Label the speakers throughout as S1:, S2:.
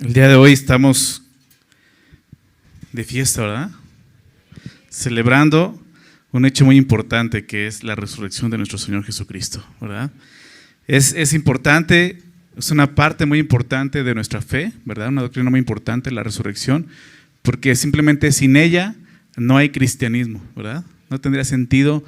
S1: El día de hoy estamos de fiesta, ¿verdad? Celebrando un hecho muy importante que es la resurrección de nuestro Señor Jesucristo, ¿verdad? Es importante, es una parte muy importante de nuestra fe, ¿verdad? Una doctrina muy importante, la resurrección, porque simplemente sin ella no hay cristianismo, ¿verdad? No tendría sentido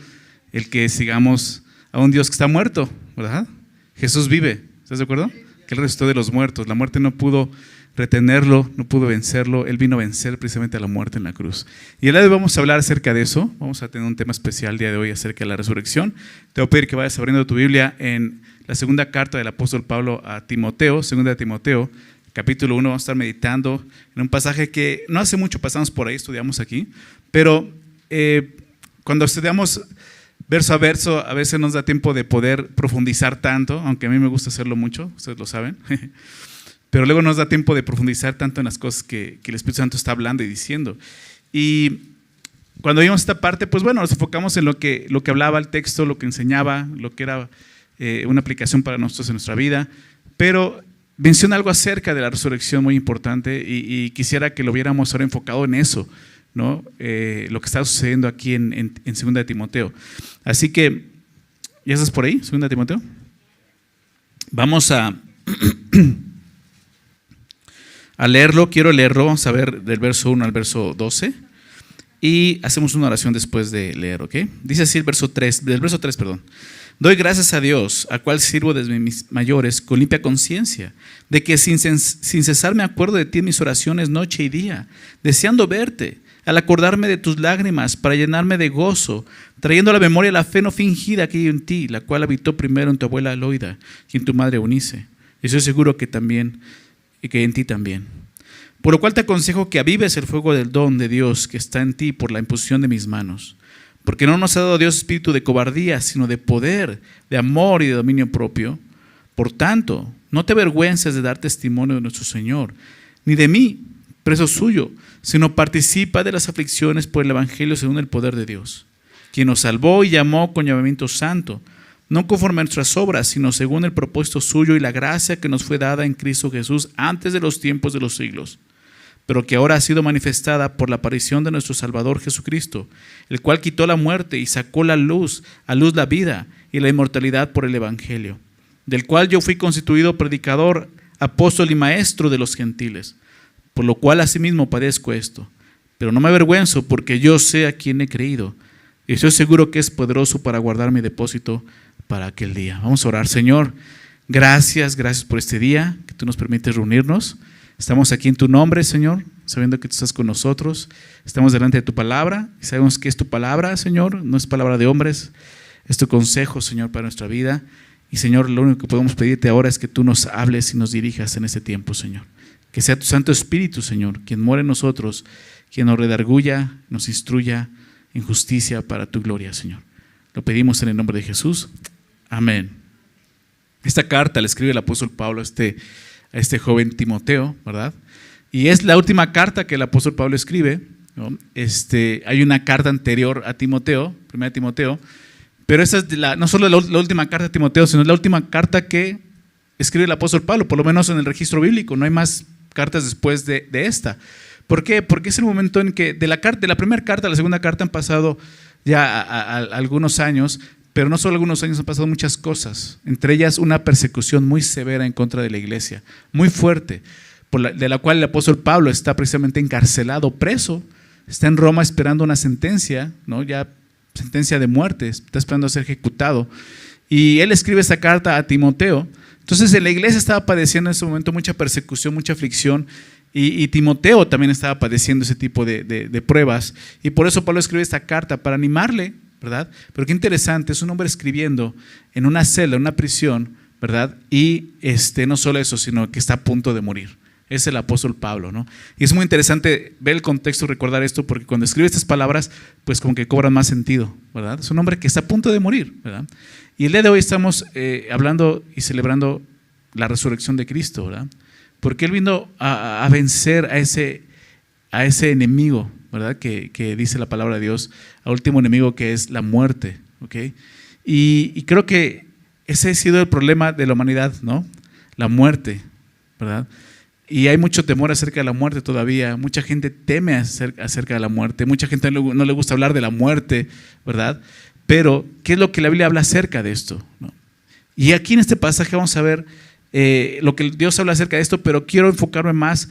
S1: el que sigamos a un Dios que está muerto, ¿verdad? Jesús vive, ¿estás de acuerdo? Que Él resucitó de los muertos, la muerte no pudo retenerlo, no pudo vencerlo, Él vino a vencer precisamente a la muerte en la cruz. Y el día de hoy vamos a hablar acerca de eso, vamos a tener un tema especial el día de hoy acerca de la resurrección. Te voy a pedir que vayas abriendo tu Biblia en la segunda carta del apóstol Pablo a Timoteo, segunda de Timoteo, capítulo 1, vamos a estar meditando en un pasaje que no hace mucho pasamos por ahí, estudiamos aquí, pero cuando estudiamos verso a verso, a veces nos da tiempo de poder profundizar tanto, aunque a mí me gusta hacerlo mucho, ustedes lo saben, pero luego nos da tiempo de profundizar tanto en las cosas que el Espíritu Santo está hablando y diciendo. Y cuando vimos esta parte, pues bueno, nos enfocamos en lo que hablaba el texto, lo que enseñaba, lo que era una aplicación para nosotros en nuestra vida, pero menciona algo acerca de la resurrección muy importante y quisiera que lo viéramos ahora enfocado en eso, ¿no? Lo que está sucediendo aquí en 2 de Timoteo. Así que, ¿ya estás por ahí? 2 de Timoteo. Vamos a leerlo, quiero leerlo, vamos a ver del verso 1 al verso 12 y hacemos una oración después de leer, ¿ok? Dice así el verso 3, del verso 3, perdón. Doy gracias a Dios, al cual sirvo desde mis mayores con limpia conciencia, de que sin cesar me acuerdo de ti en mis oraciones noche y día, deseando verte, al acordarme de tus lágrimas para llenarme de gozo, trayendo a la memoria la fe no fingida que hay en ti, la cual habitó primero en tu abuela Loida y en tu madre Eunice. Y estoy seguro que en ti también. Por lo cual te aconsejo que avives el fuego del don de Dios que está en ti por la imposición de mis manos. Porque no nos ha dado Dios espíritu de cobardía, sino de poder, de amor y de dominio propio. Por tanto, no te avergüences de dar testimonio de nuestro Señor, ni de mí, preso suyo, sino participa de las aflicciones por el evangelio según el poder de Dios, quien nos salvó y llamó con llamamiento santo, no conforme a nuestras obras, sino según el propósito suyo y la gracia que nos fue dada en Cristo Jesús antes de los tiempos de los siglos, pero que ahora ha sido manifestada por la aparición de nuestro Salvador Jesucristo, el cual quitó la muerte y sacó a luz la vida y la inmortalidad por el evangelio, del cual yo fui constituido predicador, apóstol y maestro de los gentiles, por lo cual asimismo padezco esto, pero no me avergüenzo porque yo sé a quién he creído y estoy seguro que es poderoso para guardar mi depósito para aquel día. Vamos a orar. Señor, gracias por este día que tú nos permites reunirnos. Estamos aquí en tu nombre, Señor, sabiendo que tú estás con nosotros. Estamos delante de tu palabra y sabemos que es tu palabra, Señor, no es palabra de hombres, es tu consejo, Señor, para nuestra vida. Y Señor, lo único que podemos pedirte ahora es que tú nos hables y nos dirijas en este tiempo, Señor. Que sea tu Santo Espíritu, Señor, quien mora en nosotros, quien nos redarguya, nos instruya en justicia para tu gloria, Señor. Lo pedimos en el nombre de Jesús. Amén. Esta carta la escribe el apóstol Pablo a este joven Timoteo, ¿verdad? Y es la última carta que el apóstol Pablo escribe, ¿no? Hay una carta anterior a Timoteo, primera Timoteo, pero esa es no solo la última carta a Timoteo, sino la última carta que escribe el apóstol Pablo, por lo menos en el registro bíblico. No hay más cartas después de esta. ¿Por qué? Porque es el momento en que de la primera carta a la segunda carta han pasado ya algunos años, pero no solo algunos años, han pasado muchas cosas, entre ellas una persecución muy severa en contra de la iglesia, muy fuerte, de la cual el apóstol Pablo está precisamente encarcelado, preso, está en Roma esperando una sentencia, ¿no? Ya sentencia de muerte, está esperando a ser ejecutado, y él escribe esta carta a Timoteo. Entonces la iglesia estaba padeciendo en ese momento mucha persecución, mucha aflicción, y Timoteo también estaba padeciendo ese tipo de pruebas, y por eso Pablo escribe esta carta para animarle, ¿verdad? Pero qué interesante, es un hombre escribiendo en una celda, en una prisión, ¿verdad? Y no solo eso, sino que está a punto de morir. Es el apóstol Pablo, ¿no? Y es muy interesante ver el contexto, recordar esto, porque cuando escribe estas palabras, pues como que cobran más sentido, ¿verdad? Es un hombre que está a punto de morir, ¿verdad? Y el día de hoy estamos hablando y celebrando la resurrección de Cristo, ¿verdad? Porque Él vino a vencer a ese enemigo, ¿verdad? Que dice la palabra de Dios, al último enemigo, que es la muerte, ¿ok? Y creo que ese ha sido el problema de la humanidad, ¿no? La muerte, ¿verdad? Y hay mucho temor acerca de la muerte todavía. Mucha gente teme acerca de la muerte. Mucha gente no le gusta hablar de la muerte, ¿verdad? Pero, ¿qué es lo que la Biblia habla acerca de esto? ¿No? Y aquí en este pasaje vamos a ver lo que Dios habla acerca de esto, pero quiero enfocarme más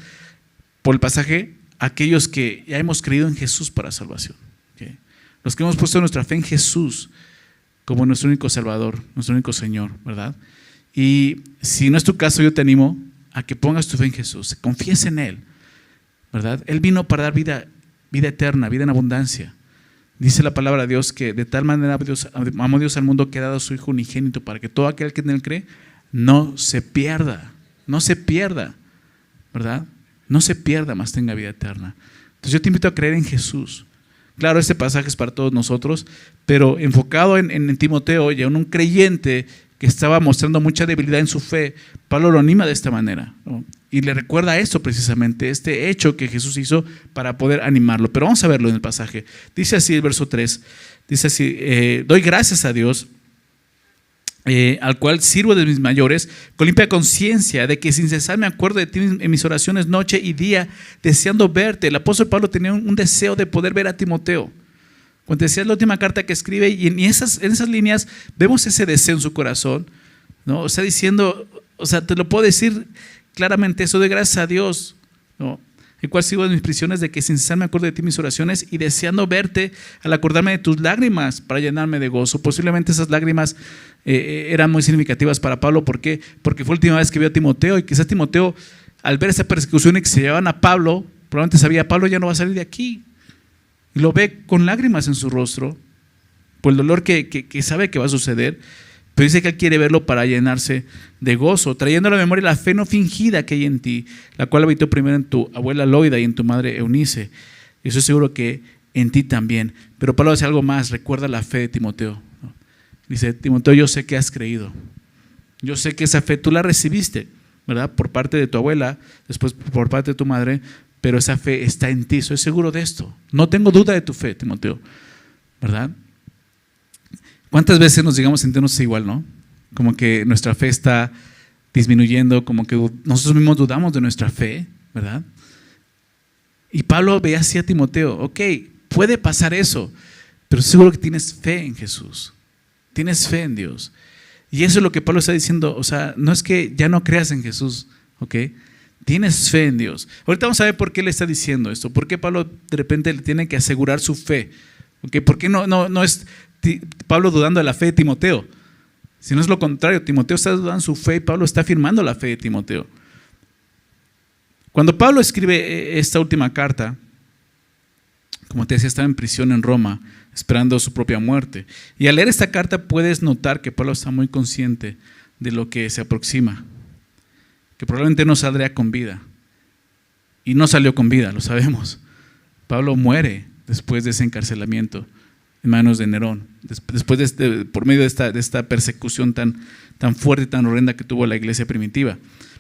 S1: por el pasaje a aquellos que ya hemos creído en Jesús para salvación. ¿Okay? Los que hemos puesto nuestra fe en Jesús como nuestro único Salvador, nuestro único Señor, ¿verdad? Y si no es tu caso, yo te animo a que pongas tu fe en Jesús, confíes en Él, ¿verdad? Él vino para dar vida eterna, vida en abundancia. Dice la palabra de Dios que de tal manera amó Dios al mundo que ha dado a su Hijo unigénito para que todo aquel que en Él cree no se pierda, ¿verdad? No se pierda, mas tenga vida eterna. Entonces yo te invito a creer en Jesús. Claro, este pasaje es para todos nosotros, pero enfocado en Timoteo y en un creyente que estaba mostrando mucha debilidad en su fe, Pablo lo anima de esta manera, ¿no? Y le recuerda esto precisamente, este hecho que Jesús hizo para poder animarlo. Pero vamos a verlo en el pasaje. Dice así el verso 3, dice así, doy gracias a Dios, al cual sirvo de mis mayores, con limpia conciencia, de que sin cesar me acuerdo de ti en mis oraciones noche y día, deseando verte. El apóstol Pablo tenía un deseo de poder ver a Timoteo. Cuando decía la última carta que escribe, y en esas líneas vemos ese deseo en su corazón, ¿no? O sea, diciendo, o sea, te lo puedo decir claramente, eso de gracias a Dios, ¿no? El cual sigo en mis prisiones, de que sin cesar me acuerdo de ti en mis oraciones y deseando verte al acordarme de tus lágrimas para llenarme de gozo. Posiblemente esas lágrimas eran muy significativas para Pablo. ¿Por qué? Porque fue la última vez que vio a Timoteo, y quizás Timoteo, al ver esa persecución y que se llevaban a Pablo, probablemente sabía, Pablo ya no va a salir de aquí. Y lo ve con lágrimas en su rostro por el dolor que sabe que va a suceder, pero dice que él quiere verlo para llenarse de gozo, trayendo a la memoria la fe no fingida que hay en ti, la cual habitó primero en tu abuela Loida y en tu madre Eunice. Y estoy seguro que en ti también. Pero Pablo dice algo más, recuerda la fe de Timoteo, ¿no? Dice, Timoteo, yo sé que has creído, yo sé que esa fe tú la recibiste, ¿verdad? Por parte de tu abuela, después por parte de tu madre, pero esa fe está en ti, soy seguro de esto. No tengo duda de tu fe, Timoteo, ¿verdad? ¿Cuántas veces nos llegamos a sentirnos igual, no? Como que nuestra fe está disminuyendo, como que nosotros mismos dudamos de nuestra fe, ¿verdad? Y Pablo veía así a Timoteo, ok, puede pasar eso, pero seguro que tienes fe en Jesús, tienes fe en Dios. Y eso es lo que Pablo está diciendo, o sea, no es que ya no creas en Jesús, ok, tienes fe en Dios. Ahorita vamos a ver por qué le está diciendo esto, por qué Pablo de repente le tiene que asegurar su fe, ok, por qué no es Pablo dudando de la fe de Timoteo, si no es lo contrario, Timoteo está dudando de su fe y Pablo está afirmando la fe de Timoteo. Cuando Pablo escribe esta última carta, como te decía, estaba en prisión en Roma, esperando su propia muerte. Y al leer esta carta puedes notar que Pablo está muy consciente de lo que se aproxima, que probablemente no saldría con vida. Y no salió con vida, lo sabemos. Pablo muere después de ese encarcelamiento en manos de Nerón, después por medio de esta persecución tan fuerte y tan horrenda que tuvo la iglesia primitiva.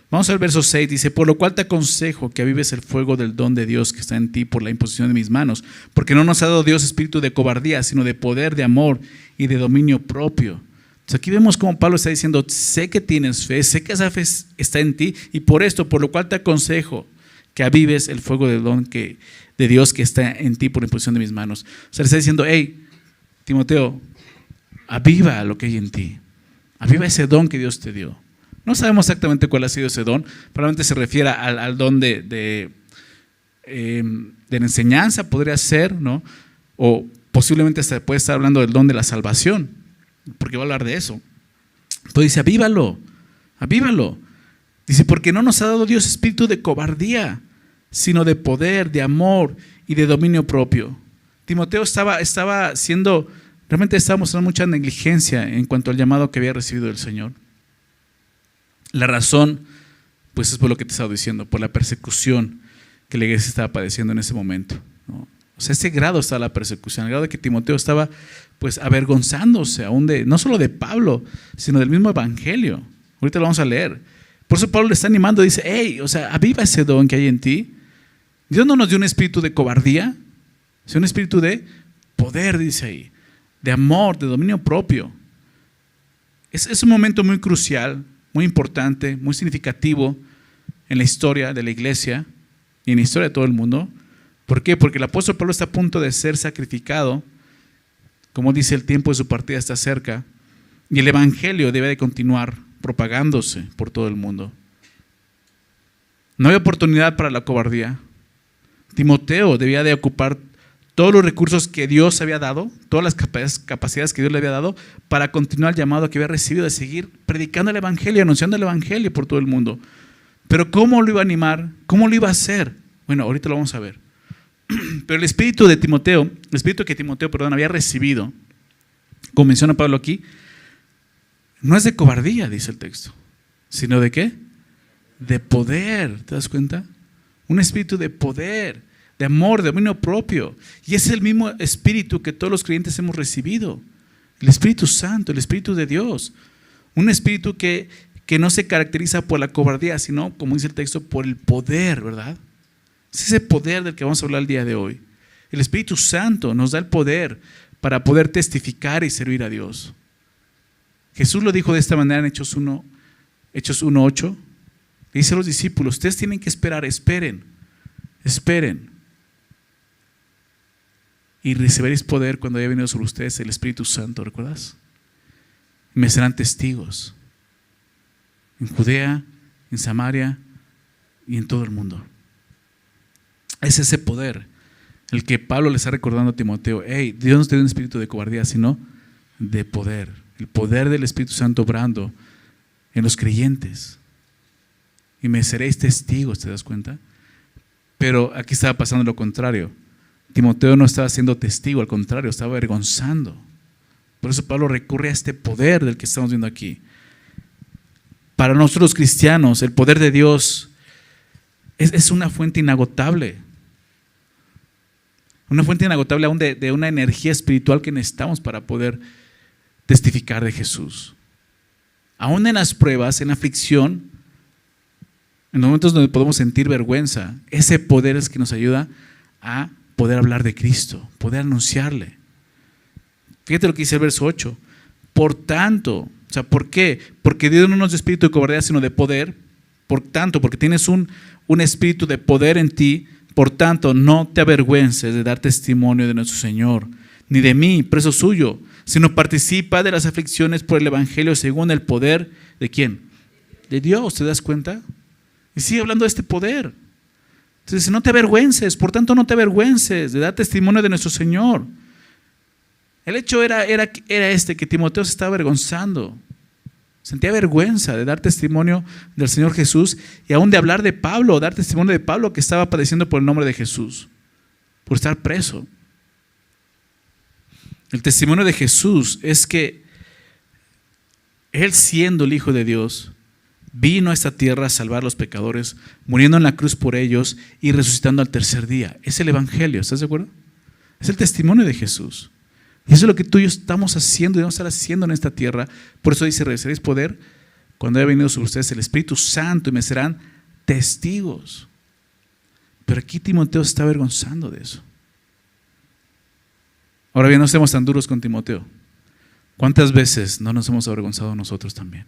S1: Vamos al verso 6, dice, por lo cual te aconsejo que avives el fuego del don de Dios que está en ti por la imposición de mis manos, porque no nos ha dado Dios espíritu de cobardía, sino de poder, de amor y de dominio propio. Entonces aquí vemos cómo Pablo está diciendo, sé que tienes fe, sé que esa fe está en ti, y por lo cual te aconsejo que avives el fuego del don de Dios que está en ti por la imposición de mis manos. O sea, le está diciendo, hey, Timoteo, aviva lo que hay en ti, aviva ese don que Dios te dio. No sabemos exactamente cuál ha sido ese don, probablemente se refiere al don de la enseñanza, podría ser, ¿no? O posiblemente hasta puede estar hablando del don de la salvación, porque va a hablar de eso. Entonces dice, avívalo. Dice, porque no nos ha dado Dios espíritu de cobardía, sino de poder, de amor y de dominio propio. Timoteo estaba mostrando mucha negligencia en cuanto al llamado que había recibido del Señor. La razón, pues es por lo que te estaba diciendo, por la persecución que la iglesia estaba padeciendo en ese momento, ¿no? O sea, ese grado está la persecución, el grado de que Timoteo estaba pues avergonzándose aún no solo de Pablo, sino del mismo evangelio. Ahorita lo vamos a leer. Por eso Pablo le está animando, dice, hey, o sea, aviva ese don que hay en ti. Dios no nos dio un espíritu de cobardía, sino un espíritu de poder, dice ahí, de amor, de dominio propio. Es un momento muy crucial, muy importante, muy significativo, en la historia de la iglesia y en la historia de todo el mundo. ¿Por qué? Porque el apóstol Pablo está a punto de ser sacrificado. Como dice, el tiempo de su partida está cerca. Y el evangelio debe de continuar propagándose por todo el mundo. No hay oportunidad para la cobardía. Timoteo debía de ocupar todos los recursos que Dios había dado, todas las capacidades que Dios le había dado para continuar el llamado que había recibido de seguir predicando el evangelio, anunciando el evangelio por todo el mundo. Pero ¿cómo lo iba a animar? ¿Cómo lo iba a hacer? Bueno, ahorita lo vamos a ver. Pero el espíritu que Timoteo había recibido, como menciona Pablo aquí, no es de cobardía, dice el texto, sino de ¿qué? De poder, ¿te das cuenta? Un espíritu de poder, de amor, de dominio propio. Y es el mismo espíritu que todos los creyentes hemos recibido. El Espíritu Santo, el Espíritu de Dios. Un espíritu que no se caracteriza por la cobardía, sino, como dice el texto, por el poder, ¿verdad? Es ese poder del que vamos a hablar el día de hoy. El Espíritu Santo nos da el poder para poder testificar y servir a Dios. Jesús lo dijo de esta manera en Hechos 1:8. Dice a los discípulos, ustedes tienen que esperar, esperen. Y recibiréis poder cuando haya venido sobre ustedes el Espíritu Santo, ¿recuerdas? Y me serán testigos en Judea, en Samaria y en todo el mundo. Es ese poder el que Pablo le está recordando a Timoteo. Hey, Dios no te dio un espíritu de cobardía, sino de poder. El poder del Espíritu Santo obrando en los creyentes. Y me seréis testigos, ¿te das cuenta? Pero aquí estaba pasando lo contrario. Timoteo no estaba siendo testigo, al contrario, estaba avergonzando. Por eso Pablo recurre a este poder del que estamos viendo aquí. Para nosotros los cristianos, el poder de Dios es una fuente inagotable. Una fuente inagotable aún de una energía espiritual que necesitamos para poder testificar de Jesús. Aún en las pruebas, en la aflicción, en los momentos donde podemos sentir vergüenza, ese poder es que nos ayuda a poder hablar de Cristo, poder anunciarle. Fíjate lo que dice el verso 8. Por tanto, ¿por qué? Porque Dios no nos da espíritu de cobardía, sino de poder. Por tanto, porque tienes un espíritu de poder en ti, por tanto, no te avergüences de dar testimonio de nuestro Señor, ni de mí, preso suyo, sino participa de las aflicciones por el evangelio según el poder ¿de quién? De Dios, ¿te das cuenta? Y sigue hablando de este poder. Entonces dice, no te avergüences, por tanto no te avergüences de dar testimonio de nuestro Señor. El hecho era que Timoteo se estaba avergonzando. Sentía vergüenza de dar testimonio del Señor Jesús y aún de hablar de Pablo, dar testimonio de Pablo que estaba padeciendo por el nombre de Jesús, por estar preso. El testimonio de Jesús es que Él, siendo el Hijo de Dios, vino a esta tierra a salvar a los pecadores, muriendo en la cruz por ellos y resucitando al tercer día. Es el evangelio, ¿estás de acuerdo? Es el testimonio de Jesús. Y eso es lo que tú y yo estamos haciendo y vamos a estar haciendo en esta tierra. Por eso dice, recibiréis poder cuando haya venido sobre ustedes el Espíritu Santo y me serán testigos. Pero aquí Timoteo se está avergonzando de eso. Ahora bien, no seamos tan duros con Timoteo. ¿Cuántas veces no nos hemos avergonzado nosotros también?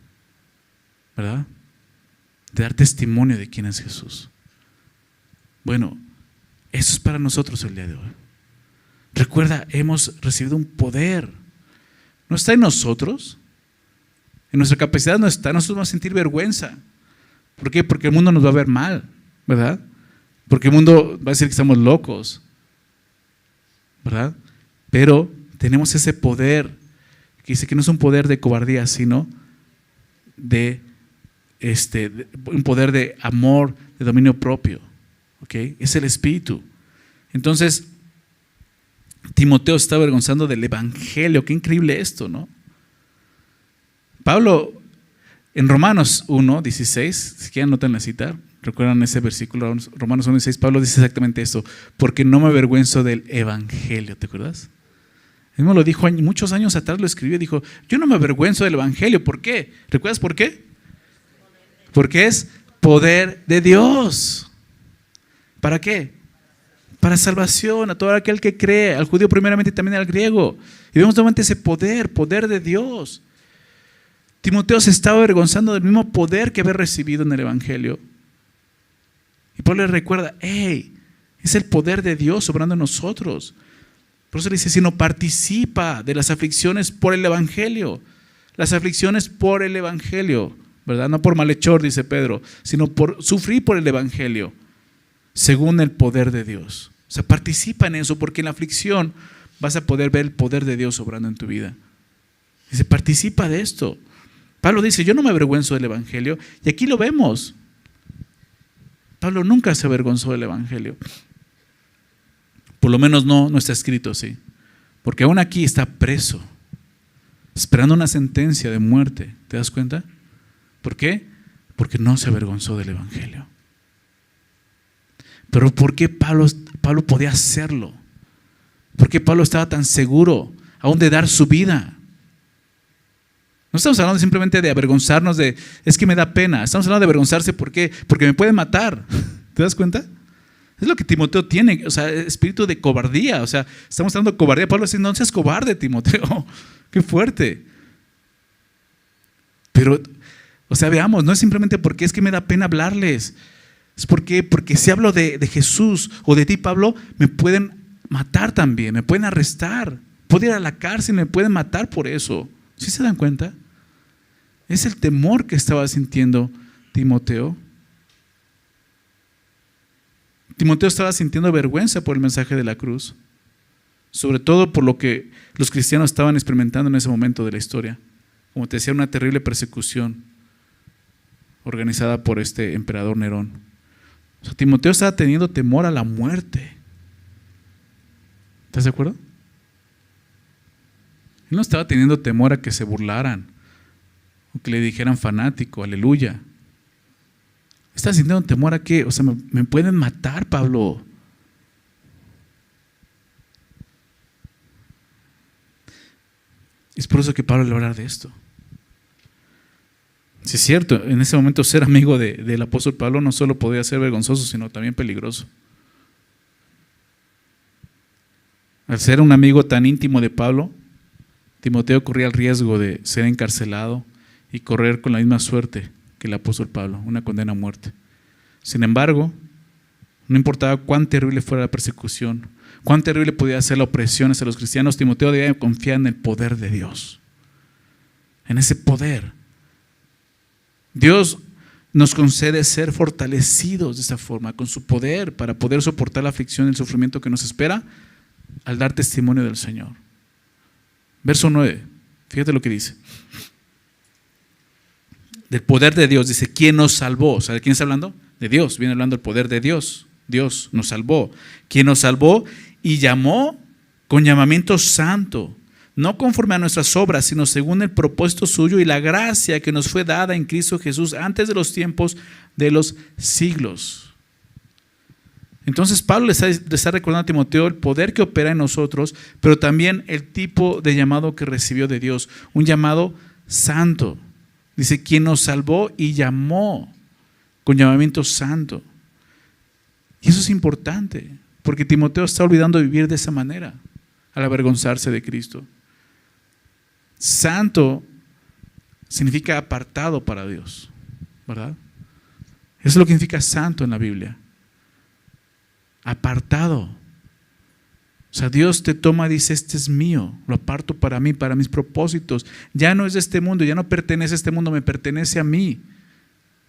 S1: ¿Verdad? De dar testimonio de quién es Jesús. Bueno, eso es para nosotros el día de hoy. Recuerda, hemos recibido un poder. No está en nosotros. En nuestra capacidad no está. Nosotros vamos a sentir vergüenza. ¿Por qué? Porque el mundo nos va a ver mal, ¿verdad? Porque el mundo va a decir que estamos locos, ¿verdad? Pero tenemos ese poder que dice que no es un poder de cobardía, sino de un poder de amor, de dominio propio. ¿Okay? Es el Espíritu. Entonces, Timoteo está avergonzando del evangelio. Qué increíble esto, ¿no? Pablo, en Romanos 1:16, si quieren anoten la cita, recuerdan ese versículo, Romanos 1:16, Pablo dice exactamente esto: porque no me avergüenzo del evangelio. ¿Te acuerdas? Él me lo dijo muchos años atrás, lo escribió, dijo, yo no me avergüenzo del evangelio. ¿Por qué? ¿Recuerdas por qué? Porque es poder de Dios. ¿Para qué? Para salvación a todo aquel que cree, al judío primeramente y también al griego. Y vemos nuevamente ese poder de Dios. Timoteo se estaba avergonzando del mismo poder que había recibido en el evangelio Y Pablo le recuerda, hey, es el poder de Dios obrando en nosotros. Por eso le dice, sino participa de las aflicciones por el Evangelio. Las aflicciones por el Evangelio, ¿verdad? No por malhechor, dice Pedro, sino por sufrir por el Evangelio, según el poder de Dios. O sea, participa en eso, porque en la aflicción vas a poder ver el poder de Dios obrando en tu vida. Dice, participa de esto. Pablo dice, yo no me avergüenzo del Evangelio, y aquí lo vemos. Pablo nunca se avergonzó del Evangelio. Por lo menos no está escrito así. Porque aún aquí está preso, esperando una sentencia de muerte. ¿Te das cuenta? ¿Por qué? Porque no se avergonzó del Evangelio. Pero ¿por qué Pablo podía hacerlo? ¿Por qué Pablo estaba tan seguro aún de dar su vida? No estamos hablando simplemente de avergonzarnos es que me da pena. Estamos hablando de avergonzarse, ¿por qué? Porque me pueden matar. ¿Te das cuenta? Es lo que Timoteo tiene, o sea, espíritu de cobardía. O sea, estamos hablando de cobardía. Pablo dice, no seas cobarde, Timoteo. Qué fuerte. Pero, o sea, veamos, no es simplemente porque es que me da pena hablarles. Es porque si hablo de Jesús o de ti, Pablo, me pueden matar también, me pueden arrestar. Puedo ir a la cárcel, me pueden matar por eso. ¿Sí se dan cuenta? Es el temor que estaba sintiendo Timoteo. Timoteo estaba sintiendo vergüenza por el mensaje de la cruz, sobre todo por lo que los cristianos estaban experimentando en ese momento de la historia. Como te decía, una terrible persecución organizada por este emperador Nerón. O sea, Timoteo estaba teniendo temor a la muerte. ¿Estás de acuerdo? Él no estaba teniendo temor a que se burlaran o que le dijeran fanático, aleluya. Estaba sintiendo temor a que, o sea, me pueden matar, Pablo. Es por eso que Pablo le va a hablar de esto. Sí, es cierto, en ese momento ser amigo del apóstol Pablo no solo podía ser vergonzoso, sino también peligroso. Al ser un amigo tan íntimo de Pablo, Timoteo corría el riesgo de ser encarcelado y correr con la misma suerte que el apóstol Pablo, una condena a muerte. Sin embargo, no importaba cuán terrible fuera la persecución, cuán terrible podía ser la opresión hacia los cristianos, Timoteo debía confiar en el poder de Dios, en ese poder. Dios nos concede ser fortalecidos de esa forma, con su poder, para poder soportar la aflicción y el sufrimiento que nos espera al dar testimonio del Señor. Verso 9, fíjate lo que dice. Del poder de Dios, dice, ¿quién nos salvó? O sea, ¿de quién está hablando? De Dios, viene hablando del poder de Dios. Dios nos salvó. ¿Quién nos salvó? Y llamó con llamamiento santo, no conforme a nuestras obras, sino según el propósito suyo y la gracia que nos fue dada en Cristo Jesús antes de los tiempos de los siglos. Entonces Pablo le está recordando a Timoteo el poder que opera en nosotros, pero también el tipo de llamado que recibió de Dios, un llamado santo. Dice, quien nos salvó y llamó con llamamiento santo. Y eso es importante, porque Timoteo está olvidando vivir de esa manera, al avergonzarse de Cristo. Santo significa apartado para Dios, ¿verdad? Eso es lo que significa santo en la Biblia. Apartado. O sea, Dios te toma y dice, este es mío, lo aparto para mí, para mis propósitos. Ya no es de este mundo, ya no pertenece a este mundo, me pertenece a mí.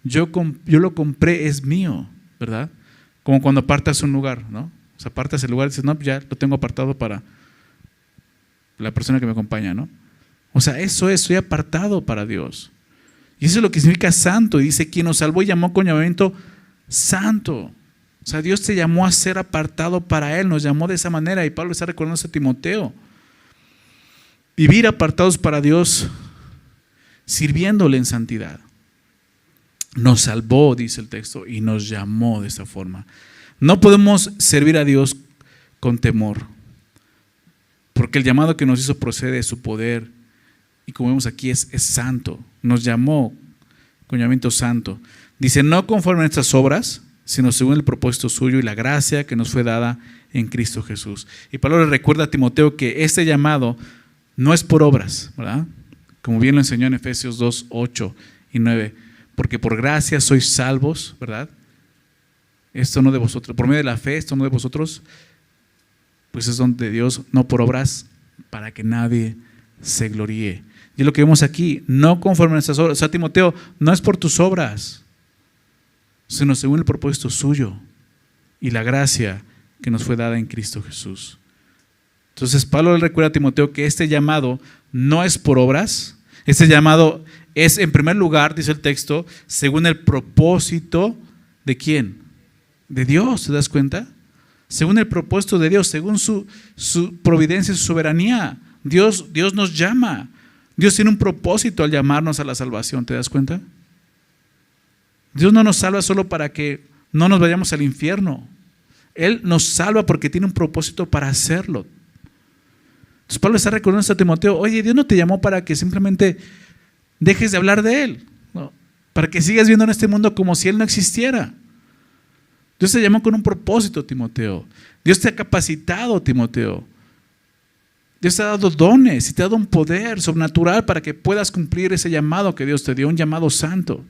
S1: Yo lo compré, es mío, ¿verdad? Como cuando apartas un lugar, ¿no? O sea, apartas el lugar y dices, no, ya lo tengo apartado para la persona que me acompaña, ¿no? O sea, eso es, soy apartado para Dios. Y eso es lo que significa santo. Y dice, quien nos salvó y llamó con llamamiento santo. O sea, Dios te llamó a ser apartado para Él, nos llamó de esa manera. Y Pablo está recordando a Timoteo. Vivir apartados para Dios, sirviéndole en santidad. Nos salvó, dice el texto, y nos llamó de esa forma. No podemos servir a Dios con temor, porque el llamado que nos hizo procede de su poder. Y como vemos aquí es santo. Nos llamó con llamamiento santo. Dice, no conforme a nuestras obras, sino según el propósito suyo y la gracia que nos fue dada en Cristo Jesús. Y Pablo le recuerda a Timoteo que este llamado no es por obras, ¿verdad? Como bien lo enseñó en Efesios 2, 8 y 9. Porque por gracia sois salvos, ¿verdad? Esto no de vosotros, por medio de la fe, esto no de vosotros, pues es don de Dios, no por obras, para que nadie se gloríe. Y es lo que vemos aquí, no conforme a nuestras obras. O sea, Timoteo, no es por tus obras, sino según el propósito suyo y la gracia que nos fue dada en Cristo Jesús. Entonces Pablo le recuerda a Timoteo que este llamado no es por obras, este llamado es en primer lugar, dice el texto, según el propósito de ¿quién? De Dios, ¿te das cuenta? Según el propósito de Dios, según su providencia y su soberanía. Dios nos llama. Dios tiene un propósito al llamarnos a la salvación, ¿te das cuenta? Dios no nos salva solo para que no nos vayamos al infierno. Él nos salva porque tiene un propósito para hacerlo. Entonces Pablo está recordando a Timoteo, oye, Dios no te llamó para que simplemente dejes de hablar de Él, ¿no? Para que sigas viendo en este mundo como si Él no existiera. Dios te llamó con un propósito, Timoteo. Dios te ha capacitado, Timoteo. Dios te ha dado dones y te ha dado un poder sobrenatural para que puedas cumplir ese llamado que Dios te dio, un llamado santo.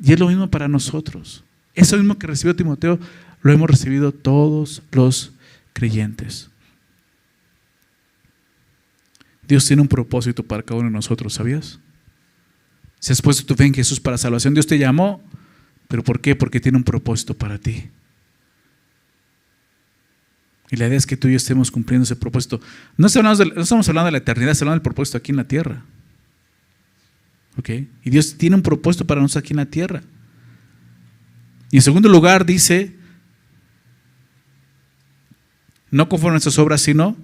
S1: Y es lo mismo para nosotros. Eso mismo que recibió Timoteo, lo hemos recibido todos los creyentes. Dios tiene un propósito para cada uno de nosotros, ¿sabías? Si has puesto tu fe en Jesús para salvación, Dios te llamó, ¿pero por qué? Porque tiene un propósito para ti. Y la idea es que tú y yo estemos cumpliendo ese propósito. No estamos hablando de la eternidad, estamos hablando del propósito aquí en la tierra. ¿Ok? Y Dios tiene un propósito para nosotros aquí en la tierra. Y en segundo lugar dice, no conforme a nuestras obras, sino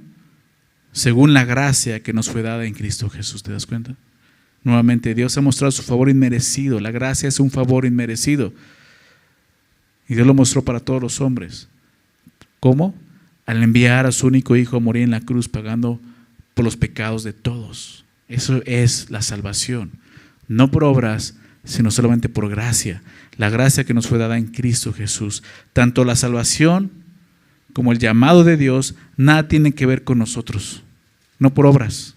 S1: según la gracia que nos fue dada en Cristo Jesús. ¿Te das cuenta? Nuevamente, Dios ha mostrado su favor inmerecido. La gracia es un favor inmerecido. Y Dios lo mostró para todos los hombres. ¿Cómo? Al enviar a su único Hijo a morir en la cruz, pagando por los pecados de todos. Eso es la salvación. No por obras, sino solamente por gracia. La gracia que nos fue dada en Cristo Jesús. Tanto la salvación como el llamado de Dios, nada tiene que ver con nosotros. No por obras.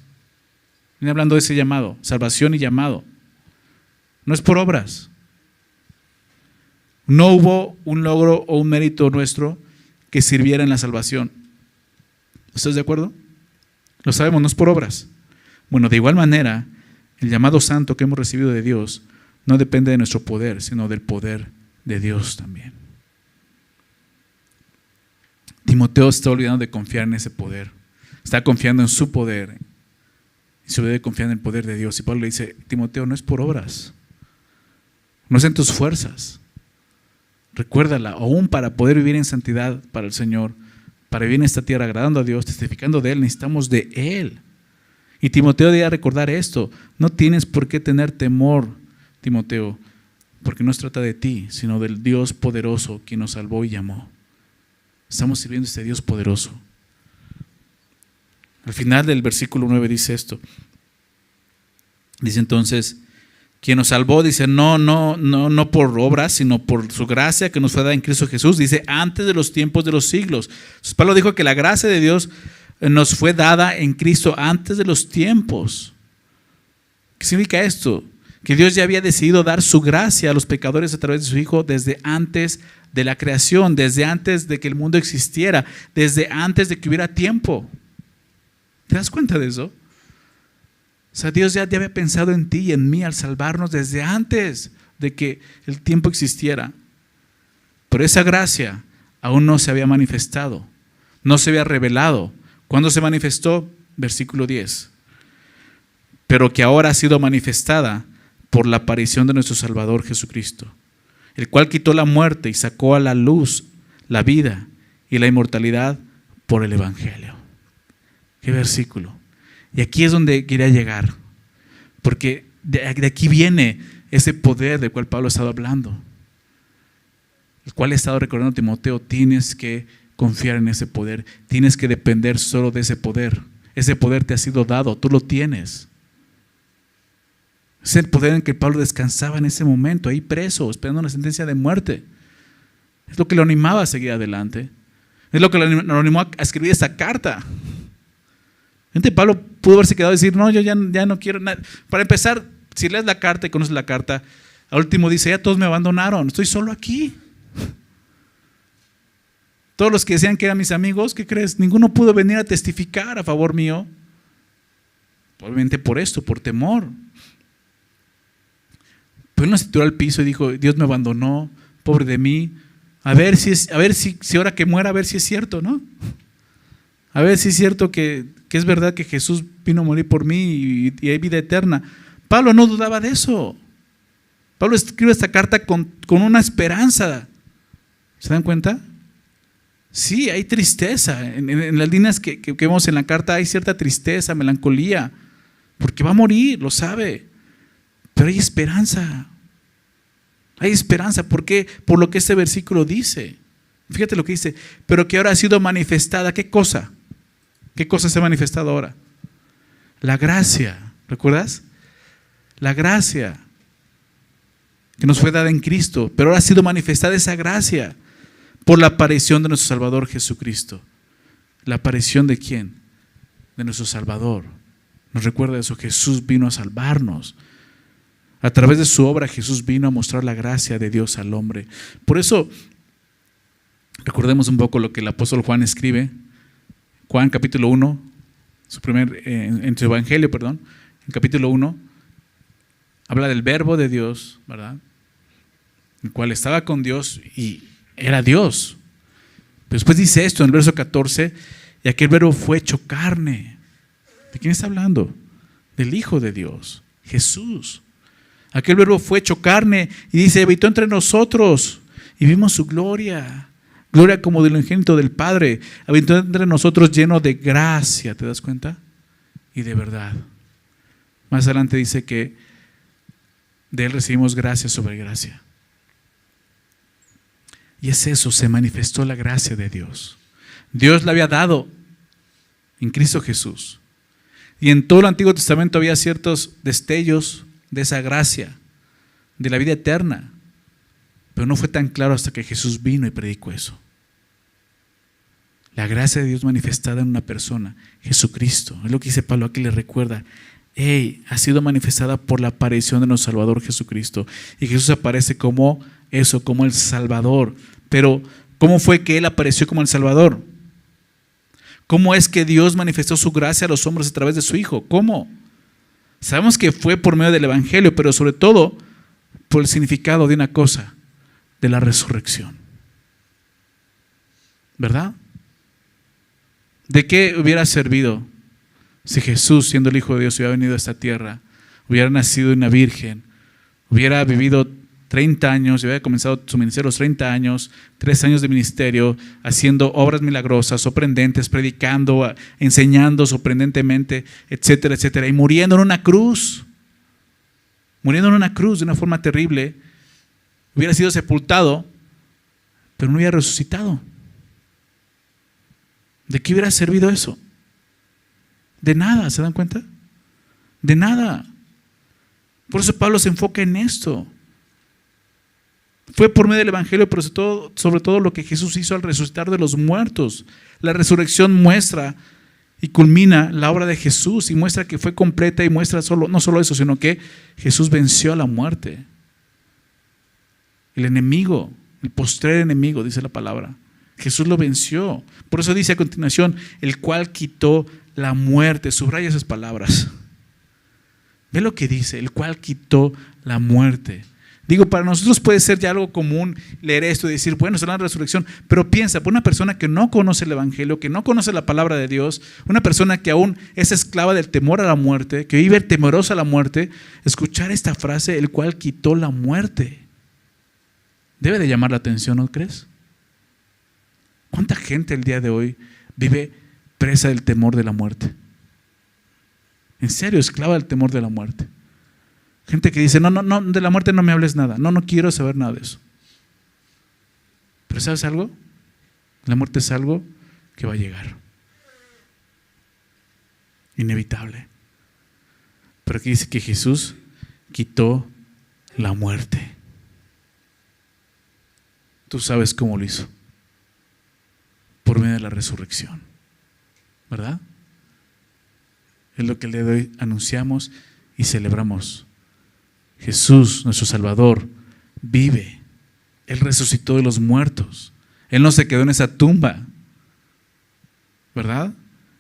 S1: Viene hablando de ese llamado, salvación y llamado. No es por obras. No hubo un logro o un mérito nuestro que sirviera en la salvación. ¿Estás de acuerdo? Lo sabemos, no es por obras. Bueno, de igual manera, el llamado santo que hemos recibido de Dios no depende de nuestro poder, sino del poder de Dios también. Timoteo está olvidando de confiar en ese poder. Está confiando en su poder. Y se debe confiar en el poder de Dios. Y Pablo le dice, Timoteo, no es por obras. No es en tus fuerzas. Recuérdala, aún para poder vivir en santidad para el Señor, para vivir en esta tierra agradando a Dios, testificando de Él, necesitamos de Él. Y Timoteo debe recordar esto. No tienes por qué tener temor, Timoteo, porque no se trata de ti, sino del Dios poderoso quien nos salvó y llamó. Estamos sirviendo a este Dios poderoso. Al final del versículo 9 dice esto. Dice entonces, quien nos salvó, dice, no por obras, sino por su gracia que nos fue dada en Cristo Jesús. Dice, antes de los tiempos de los siglos. Entonces, Pablo dijo que la gracia de Dios nos fue dada en Cristo antes de los tiempos. ¿Qué significa esto? Que Dios ya había decidido dar su gracia a los pecadores a través de su Hijo desde antes de la creación, desde antes de que el mundo existiera, desde antes de que hubiera tiempo. ¿Te das cuenta de eso? O sea, Dios ya había pensado en ti y en mí al salvarnos desde antes de que el tiempo existiera. Pero esa gracia aún no se había manifestado, no se había revelado. ¿Cuándo se manifestó? Versículo 10. Pero que ahora ha sido manifestada por la aparición de nuestro Salvador Jesucristo, el cual quitó la muerte y sacó a la luz la vida y la inmortalidad por el Evangelio. ¿Qué versículo? Y aquí es donde quería llegar, porque de aquí viene ese poder del cual Pablo ha estado hablando, el cual he estado recordando a Timoteo. Tienes que confiar en ese poder, tienes que depender solo de ese poder. Ese poder te ha sido dado, tú lo tienes. Es el poder en que Pablo descansaba en ese momento, ahí preso, esperando una sentencia de muerte. Es lo que lo animaba a seguir adelante. Es lo que lo animó a escribir esta carta. Pablo pudo haberse quedado y decir, no, yo ya no quiero nada. Para empezar, si lees la carta y conoces la carta, al último dice, ya todos me abandonaron, estoy solo aquí. Todos los que decían que eran mis amigos, ¿qué crees? Ninguno pudo venir a testificar a favor mío. Obviamente por esto, por temor. Pero él no se tiró al piso y dijo, Dios me abandonó, pobre de mí. A ver si ahora que muera, a ver si es cierto, ¿no? A ver si es cierto que es verdad que Jesús vino a morir por mí y hay vida eterna. Pablo no dudaba de eso. Pablo escribe esta carta con una esperanza. ¿Se dan cuenta? Sí, hay tristeza. En las líneas que vemos en la carta hay cierta tristeza, melancolía, porque va a morir, lo sabe. Pero hay esperanza. Hay esperanza. ¿Por qué? Por lo que este versículo dice. Fíjate lo que dice. Pero que ahora ha sido manifestada. ¿Qué cosa? ¿Qué cosa se ha manifestado ahora? La gracia. ¿Recuerdas? La gracia que nos fue dada en Cristo. Pero ahora ha sido manifestada esa gracia por la aparición de nuestro Salvador Jesucristo. ¿La aparición de quién? De nuestro Salvador. Nos recuerda eso. Jesús vino a salvarnos. A través de su obra Jesús vino a mostrar la gracia de Dios al hombre. Por eso, recordemos un poco lo que el apóstol Juan escribe. Juan capítulo 1, en su evangelio, en capítulo 1, habla del verbo de Dios, ¿verdad? El cual estaba con Dios y era Dios. Pero después dice esto en el verso 14, y aquel verbo fue hecho carne. ¿De quién está hablando? Del Hijo de Dios, Jesús. Aquel verbo fue hecho carne y dice, habitó entre nosotros y vimos su gloria. Gloria como del unigénito del Padre. Habitó entre nosotros lleno de gracia, ¿te das cuenta? Y de verdad. Más adelante dice que de Él recibimos gracia sobre gracia. Y es eso, se manifestó la gracia de Dios. Dios la había dado en Cristo Jesús. Y en todo el Antiguo Testamento había ciertos destellos de esa gracia, de la vida eterna. Pero no fue tan claro hasta que Jesús vino y predicó eso. La gracia de Dios manifestada en una persona, Jesucristo. Es lo que dice Pablo aquí, le recuerda. Ha sido manifestada por la aparición de nuestro Salvador Jesucristo. Y Jesús aparece como eso, como el Salvador. Pero, ¿cómo fue que Él apareció como el Salvador? ¿Cómo es que Dios manifestó su gracia a los hombres a través de su Hijo? ¿Cómo? Sabemos que fue por medio del Evangelio, pero sobre todo por el significado de una cosa, de la resurrección. ¿Verdad? ¿De qué hubiera servido si Jesús, siendo el Hijo de Dios, hubiera venido a esta tierra, hubiera nacido de una virgen, hubiera vivido 30 años, y hubiera comenzado su ministerio a los 30 años, 3 años de ministerio, haciendo obras milagrosas, sorprendentes, predicando, enseñando sorprendentemente, etcétera, etcétera, y muriendo en una cruz de una forma terrible? Hubiera sido sepultado, pero no hubiera resucitado. ¿De qué hubiera servido eso? De nada, ¿se dan cuenta? De nada. Por eso Pablo se enfoca en esto. Fue por medio del Evangelio, pero sobre todo lo que Jesús hizo al resucitar de los muertos. La resurrección muestra y culmina la obra de Jesús y muestra que fue completa y muestra no solo eso, sino que Jesús venció a la muerte. El enemigo, el postrer enemigo, dice la palabra. Jesús lo venció. Por eso dice a continuación, el cual quitó la muerte. Subraya esas palabras. Ve lo que dice, el cual quitó la muerte. Digo, para nosotros puede ser ya algo común leer esto y decir, bueno, será la resurrección, pero piensa, por una persona que no conoce el Evangelio, que no conoce la palabra de Dios, una persona que aún es esclava del temor a la muerte, que vive temerosa a la muerte, escuchar esta frase, el cual quitó la muerte, debe de llamar la atención, ¿no crees? ¿Cuánta gente el día de hoy vive presa del temor de la muerte? En serio, esclava del temor de la muerte. Gente que dice, no, de la muerte no me hables nada, no quiero saber nada de eso. Pero ¿sabes algo? La muerte es algo que va a llegar. Inevitable. Pero aquí dice que Jesús quitó la muerte. Tú sabes cómo lo hizo. Por medio de la resurrección. ¿Verdad? Es lo que el día de hoy anunciamos y celebramos. Jesús, nuestro Salvador, vive. Él resucitó de los muertos. Él no se quedó en esa tumba, ¿verdad?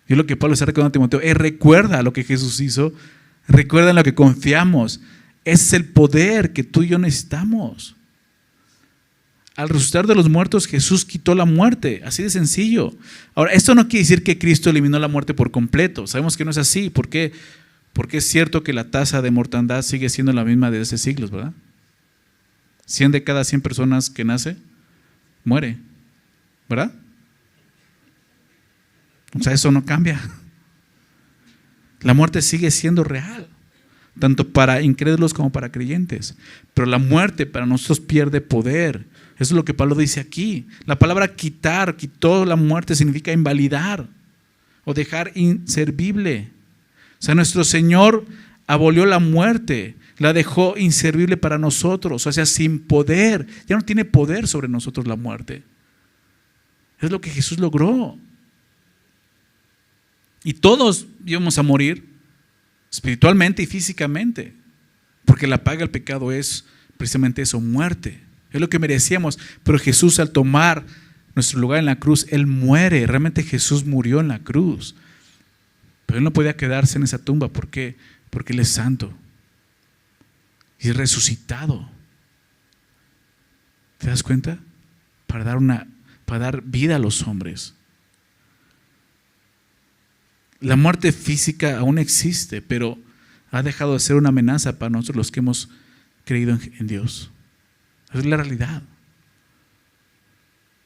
S1: Y es lo que Pablo está recordando a Timoteo. Recuerda lo que Jesús hizo, recuerda en lo que confiamos. Ese es el poder que tú y yo necesitamos. Al resucitar de los muertos, Jesús quitó la muerte, así de sencillo. Ahora, esto no quiere decir que Cristo eliminó la muerte por completo. Sabemos que no es así. ¿Por qué? Porque es cierto que la tasa de mortandad sigue siendo la misma desde hace siglos, ¿verdad? 100 de cada 100 personas que nace, muere, ¿verdad? O sea, eso no cambia. La muerte sigue siendo real, tanto para incrédulos como para creyentes. Pero la muerte para nosotros pierde poder. Eso es lo que Pablo dice aquí. La palabra quitar, quitó la muerte, significa invalidar o dejar inservible. O sea, nuestro Señor abolió la muerte, la dejó inservible para nosotros, o sea, sin poder. Ya no tiene poder sobre nosotros la muerte. Es lo que Jesús logró. Y todos íbamos a morir espiritualmente y físicamente, porque la paga del pecado es precisamente eso, muerte. Es lo que merecíamos, pero Jesús, al tomar nuestro lugar en la cruz, Él muere. Realmente Jesús murió en la cruz, pero Él no podía quedarse en esa tumba. ¿Por qué? Porque Él es santo y es resucitado. ¿Te das cuenta? Para dar vida a los hombres. La muerte física aún existe, pero ha dejado de ser una amenaza para nosotros los que hemos creído en Dios. Es la realidad.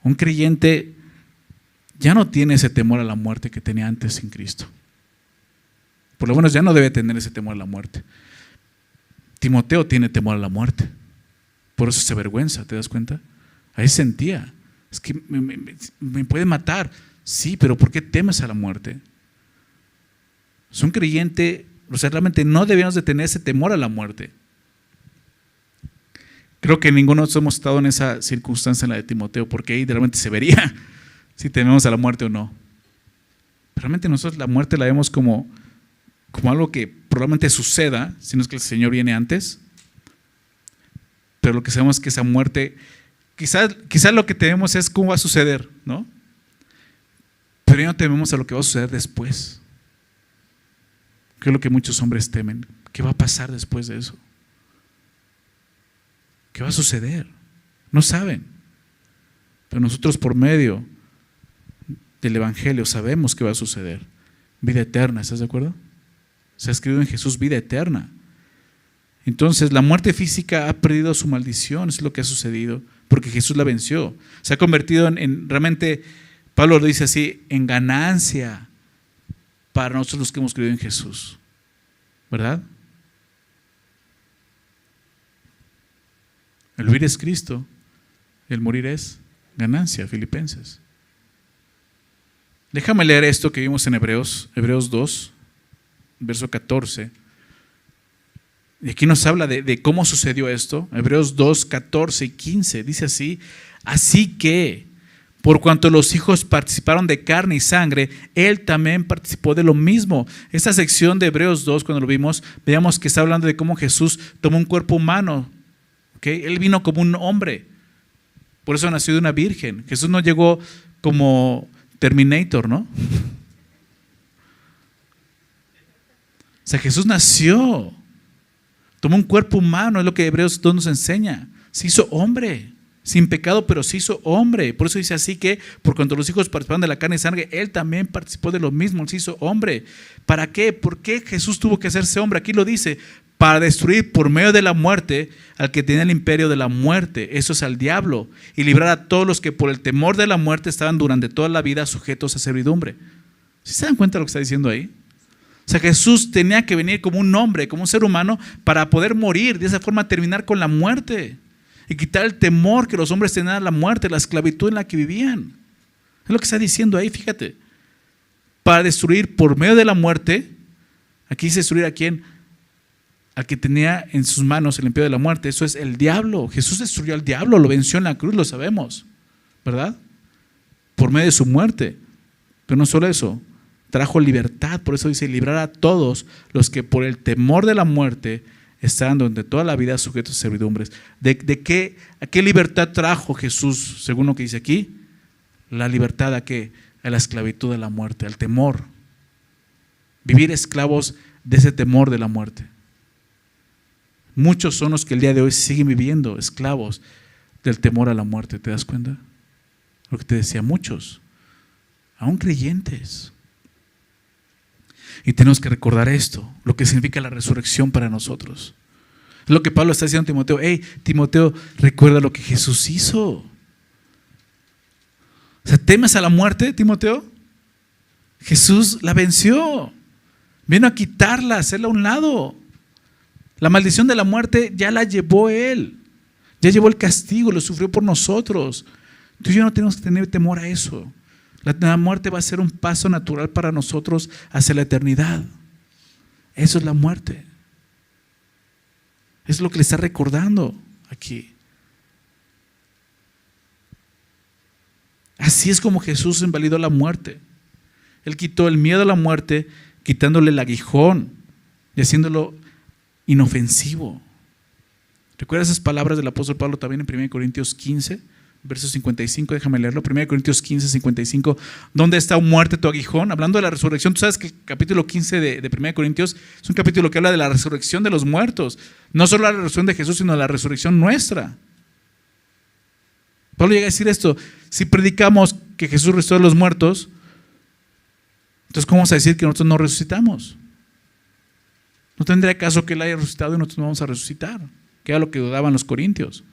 S1: Un creyente ya no tiene ese temor a la muerte que tenía antes sin Cristo. Por lo menos ya no debe tener ese temor a la muerte. Timoteo tiene temor a la muerte. Por eso se avergüenza, ¿te das cuenta? Ahí sentía, es que me puede matar. Sí, pero ¿por qué temes a la muerte? Es un creyente, o sea, realmente no debemos de tener ese temor a la muerte. Creo que ninguno de nosotros hemos estado en esa circunstancia en la de Timoteo, porque ahí realmente se vería si tememos a la muerte o no. Pero realmente nosotros la muerte la vemos como algo que probablemente suceda, si no es que el Señor viene antes. Pero lo que sabemos es que esa muerte, quizás lo que tememos es cómo va a suceder, ¿no? Pero ya no tememos a lo que va a suceder después. ¿Qué es lo que muchos hombres temen? ¿Qué va a pasar después de eso? ¿Qué va a suceder? No saben. Pero nosotros, por medio del Evangelio, sabemos qué va a suceder. Vida eterna, ¿estás de acuerdo? Se ha escrito en Jesús vida eterna. Entonces, la muerte física ha perdido su maldición, es lo que ha sucedido, porque Jesús la venció. Se ha convertido en realmente, Pablo lo dice así, en ganancia para nosotros los que hemos creído en Jesús, ¿verdad? El vivir es Cristo, el morir es ganancia, Filipenses. Déjame leer esto que vimos en Hebreos 2, verso 14. Y aquí nos habla de cómo sucedió esto. Hebreos 2, 14 y 15, dice así: así que, por cuanto los hijos participaron de carne y sangre, Él también participó de lo mismo. Esta sección de Hebreos 2, cuando lo vimos, veíamos que está hablando de cómo Jesús tomó un cuerpo humano. ¿Okay? Él vino como un hombre, por eso nació de una virgen. Jesús no llegó como Terminator, ¿no? O sea, Jesús nació, tomó un cuerpo humano, es lo que Hebreos 2 nos enseña. Se hizo hombre, sin pecado, pero se hizo hombre. Por eso dice así que, por cuanto los hijos participaron de la carne y sangre, Él también participó de lo mismo, Él se hizo hombre. ¿Para qué? ¿Por qué Jesús tuvo que hacerse hombre? Aquí lo dice: para destruir por medio de la muerte al que tenía el imperio de la muerte, eso es al diablo, y librar a todos los que por el temor de la muerte estaban durante toda la vida sujetos a servidumbre. ¿Sí se dan cuenta de lo que está diciendo ahí? O sea, Jesús tenía que venir como un hombre, como un ser humano, para poder morir, de esa forma terminar con la muerte y quitar el temor que los hombres tenían a la muerte, la esclavitud en la que vivían. Es lo que está diciendo ahí, fíjate. Para destruir por medio de la muerte, aquí dice destruir a quién, al que tenía en sus manos el imperio de la muerte, eso es el diablo. Jesús destruyó al diablo, lo venció en la cruz, lo sabemos, ¿verdad? Por medio de su muerte. Pero no solo eso, trajo libertad, por eso dice librar a todos los que por el temor de la muerte estaban durante toda la vida sujetos a servidumbres. ¿A qué libertad trajo Jesús, según lo que dice aquí? La libertad ¿a qué? A la esclavitud de la muerte, al temor. Vivir esclavos de ese temor de la muerte. Muchos son los que el día de hoy siguen viviendo esclavos del temor a la muerte. ¿Te das cuenta? Lo que te decía, muchos, aún creyentes. Y tenemos que recordar esto, lo que significa la resurrección para nosotros. Es lo que Pablo está diciendo a Timoteo. Hey, Timoteo, recuerda lo que Jesús hizo. O sea, ¿temes a la muerte, Timoteo? Jesús la venció. Vino a quitarla, a hacerla a un lado. La maldición de la muerte ya la llevó Él. Ya llevó el castigo, lo sufrió por nosotros. Tú y yo no tenemos que tener temor a eso. La muerte va a ser un paso natural para nosotros hacia la eternidad. Eso es la muerte. Es lo que le está recordando aquí. Así es como Jesús invalidó la muerte. Él quitó el miedo a la muerte, quitándole el aguijón y haciéndolo inofensivo. ¿Recuerdas esas palabras del apóstol Pablo también en 1 Corintios 15, verso 55? Déjame leerlo. 1 Corintios 15, 55. ¿Dónde está, muerte, tu aguijón? Hablando de la resurrección. Tú sabes que el capítulo 15 de 1 Corintios es un capítulo que habla de la resurrección de los muertos. No solo la resurrección de Jesús, sino la resurrección nuestra. Pablo llega a decir esto: si predicamos que Jesús resucitó de los muertos, entonces ¿cómo vamos a decir que nosotros no resucitamos? No tendría caso que Él haya resucitado y nosotros no vamos a resucitar, que era lo que dudaban los corintios.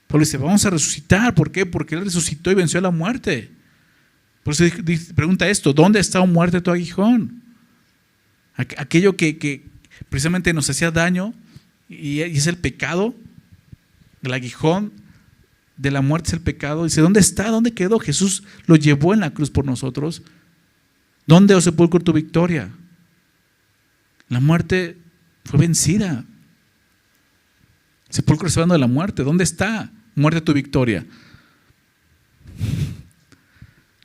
S1: Pablo dice, vamos a resucitar. ¿Por qué? Porque Él resucitó y venció a la muerte. Por eso pregunta esto: ¿dónde está, oh muerte, tu aguijón? Aquello que precisamente nos hacía daño, y es el pecado. El aguijón de la muerte es el pecado. Dice, ¿dónde está? ¿Dónde quedó? Jesús lo llevó en la cruz por nosotros. ¿Dónde, oh sepulcro, tu victoria? La muerte fue vencida. Sepulcro está hablando de la muerte. ¿Dónde está, muerte, tu victoria?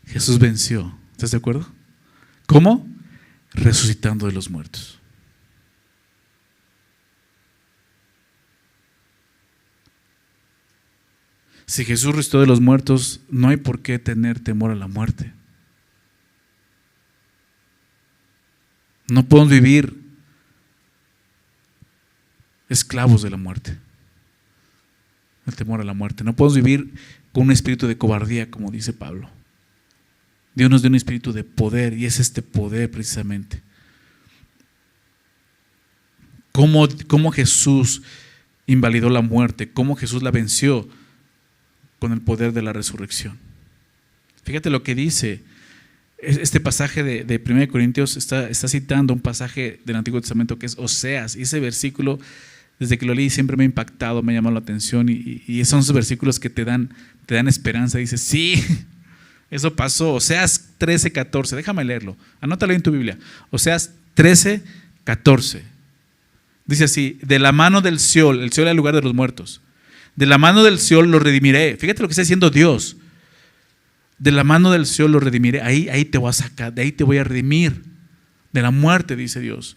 S1: Jesús venció. ¿Estás de acuerdo? ¿Cómo? Resucitando de los muertos. Si Jesús resucitó de los muertos, no hay por qué tener temor a la muerte. No podemos vivir esclavos de la muerte, el temor a la muerte. No podemos vivir con un espíritu de cobardía, como dice Pablo. Dios nos dio un espíritu de poder, y es este poder precisamente. ¿Cómo Jesús invalidó la muerte? ¿Cómo Jesús la venció? Con el poder de la resurrección. Fíjate lo que dice este pasaje de 1 Corintios. Está citando un pasaje del Antiguo Testamento que es Oseas, y ese versículo, desde que lo leí, siempre me ha impactado, me ha llamado la atención, y son esos versículos que te dan esperanza. Dice, sí, eso pasó. Oseas 13, 14, déjame leerlo, anótalo en tu Biblia. Oseas 13, 14, dice así: de la mano del Seol, el Seol es el lugar de los muertos, de la mano del Seol los redimiré. Fíjate lo que está diciendo Dios. De la mano del Seol los redimiré. Ahí te voy a sacar, de ahí te voy a redimir. De la muerte, dice Dios.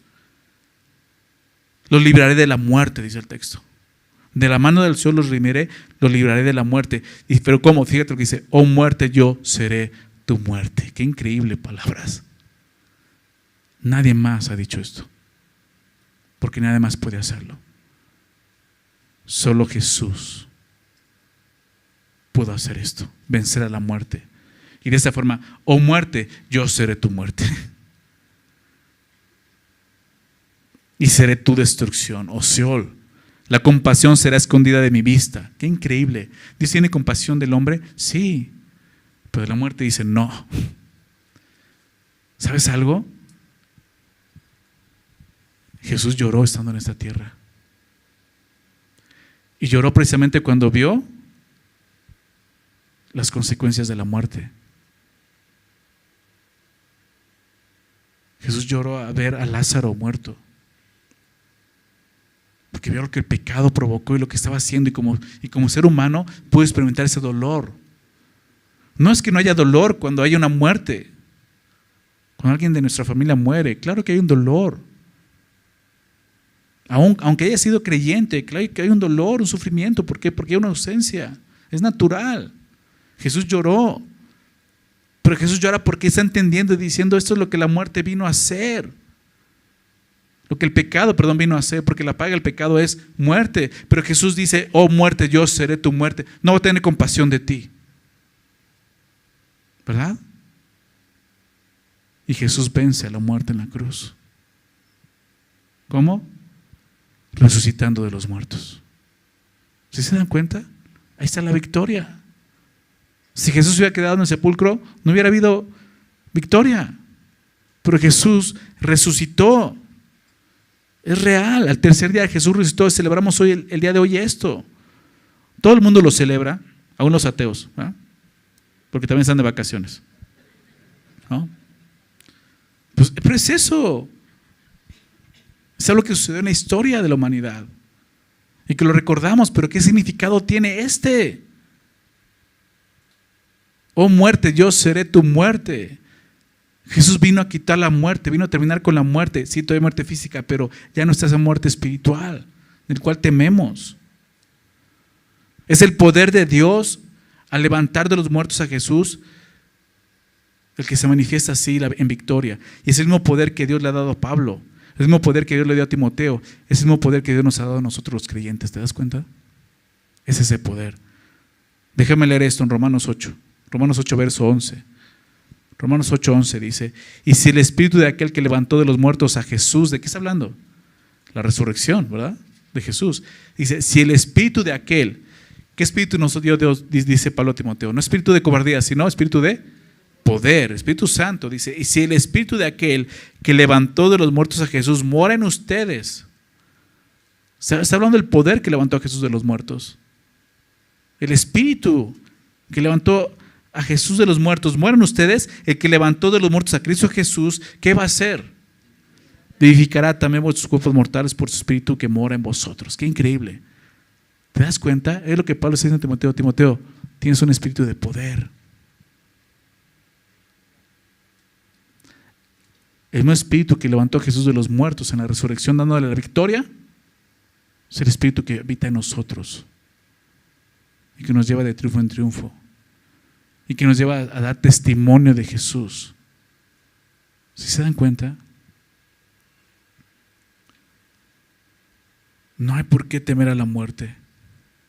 S1: Los libraré de la muerte, dice el texto. De la mano del Seol los redimiré, los libraré de la muerte. Pero ¿cómo? Fíjate lo que dice: oh muerte, yo seré tu muerte. Qué increíble palabras. Nadie más ha dicho esto, porque nadie más puede hacerlo. Solo Jesús pudo hacer esto, vencer a la muerte. Y de esta forma, oh muerte, yo seré tu muerte. Y seré tu destrucción, oh Seol. La compasión será escondida de mi vista. Qué increíble. ¿Dios tiene compasión del hombre? Sí. Pero de la muerte dice no. ¿Sabes algo? Jesús lloró estando en esta tierra. Y lloró precisamente cuando vio las consecuencias de la muerte. Jesús lloró a ver a Lázaro muerto, porque vio lo que el pecado provocó y lo que estaba haciendo, y como ser humano pudo experimentar ese dolor. No es que no haya dolor cuando hay una muerte, cuando alguien de nuestra familia muere. Claro que hay un dolor, aunque haya sido creyente. Claro que hay un dolor, un sufrimiento. ¿Por qué? Porque hay una ausencia, es natural. Jesús lloró Pero Jesús llora porque está entendiendo y diciendo, esto es lo que la muerte vino a hacer. Lo que el pecado, vino a hacer, porque la paga del pecado es muerte. Pero Jesús dice, oh muerte, yo seré tu muerte. No voy a tener compasión de ti. ¿Verdad? Y Jesús vence a la muerte en la cruz. ¿Cómo? Resucitando de los muertos. ¿Sí se dan cuenta? Ahí está la victoria. Si Jesús hubiera quedado en el sepulcro, no hubiera habido victoria. Pero Jesús resucitó. Es real. Al tercer día Jesús resucitó. Celebramos hoy, el día de hoy esto. Todo el mundo lo celebra, aún los ateos, ¿verdad? Porque también están de vacaciones, ¿no? Pues, pero es eso. Es algo que sucedió en la historia de la humanidad. Y que lo recordamos, pero ¿qué significado tiene este? Oh muerte, yo seré tu muerte. Jesús vino a quitar la muerte, vino a terminar con la muerte. Sí, todavía hay muerte física, pero ya no está esa muerte espiritual, del cual tememos. Es el poder de Dios al levantar de los muertos a Jesús, el que se manifiesta así en victoria. Y es el mismo poder que Dios le ha dado a Pablo, el mismo poder que Dios le dio a Timoteo, es el mismo poder que Dios nos ha dado a nosotros los creyentes. ¿Te das cuenta? Es ese poder. Déjame leer esto en Romanos 8, verso 11. Romanos 8:11 dice, y si el espíritu de aquel que levantó de los muertos a Jesús, ¿de qué está hablando? La resurrección, ¿verdad? De Jesús. Dice, si el espíritu de aquel, ¿qué espíritu nos dio Dios? Dice Pablo a Timoteo, no espíritu de cobardía, sino espíritu de poder, Espíritu Santo. Dice, y si el espíritu de aquel que levantó de los muertos a Jesús mora en ustedes. Está hablando del poder que levantó a Jesús de los muertos. El espíritu que levantó a Jesús de los muertos, mueran ustedes, el que levantó de los muertos a Cristo Jesús, ¿qué va a hacer? Vivificará también vuestros cuerpos mortales por su espíritu que mora en vosotros. Qué increíble. ¿Te das cuenta? Es lo que Pablo está diciendo a Timoteo. Timoteo, tienes un espíritu de poder. El mismo espíritu que levantó a Jesús de los muertos en la resurrección, dándole la victoria, es el espíritu que habita en nosotros y que nos lleva de triunfo en triunfo. Y que nos lleva a dar testimonio de Jesús. ¿Sí se dan cuenta? No hay por qué temer a la muerte.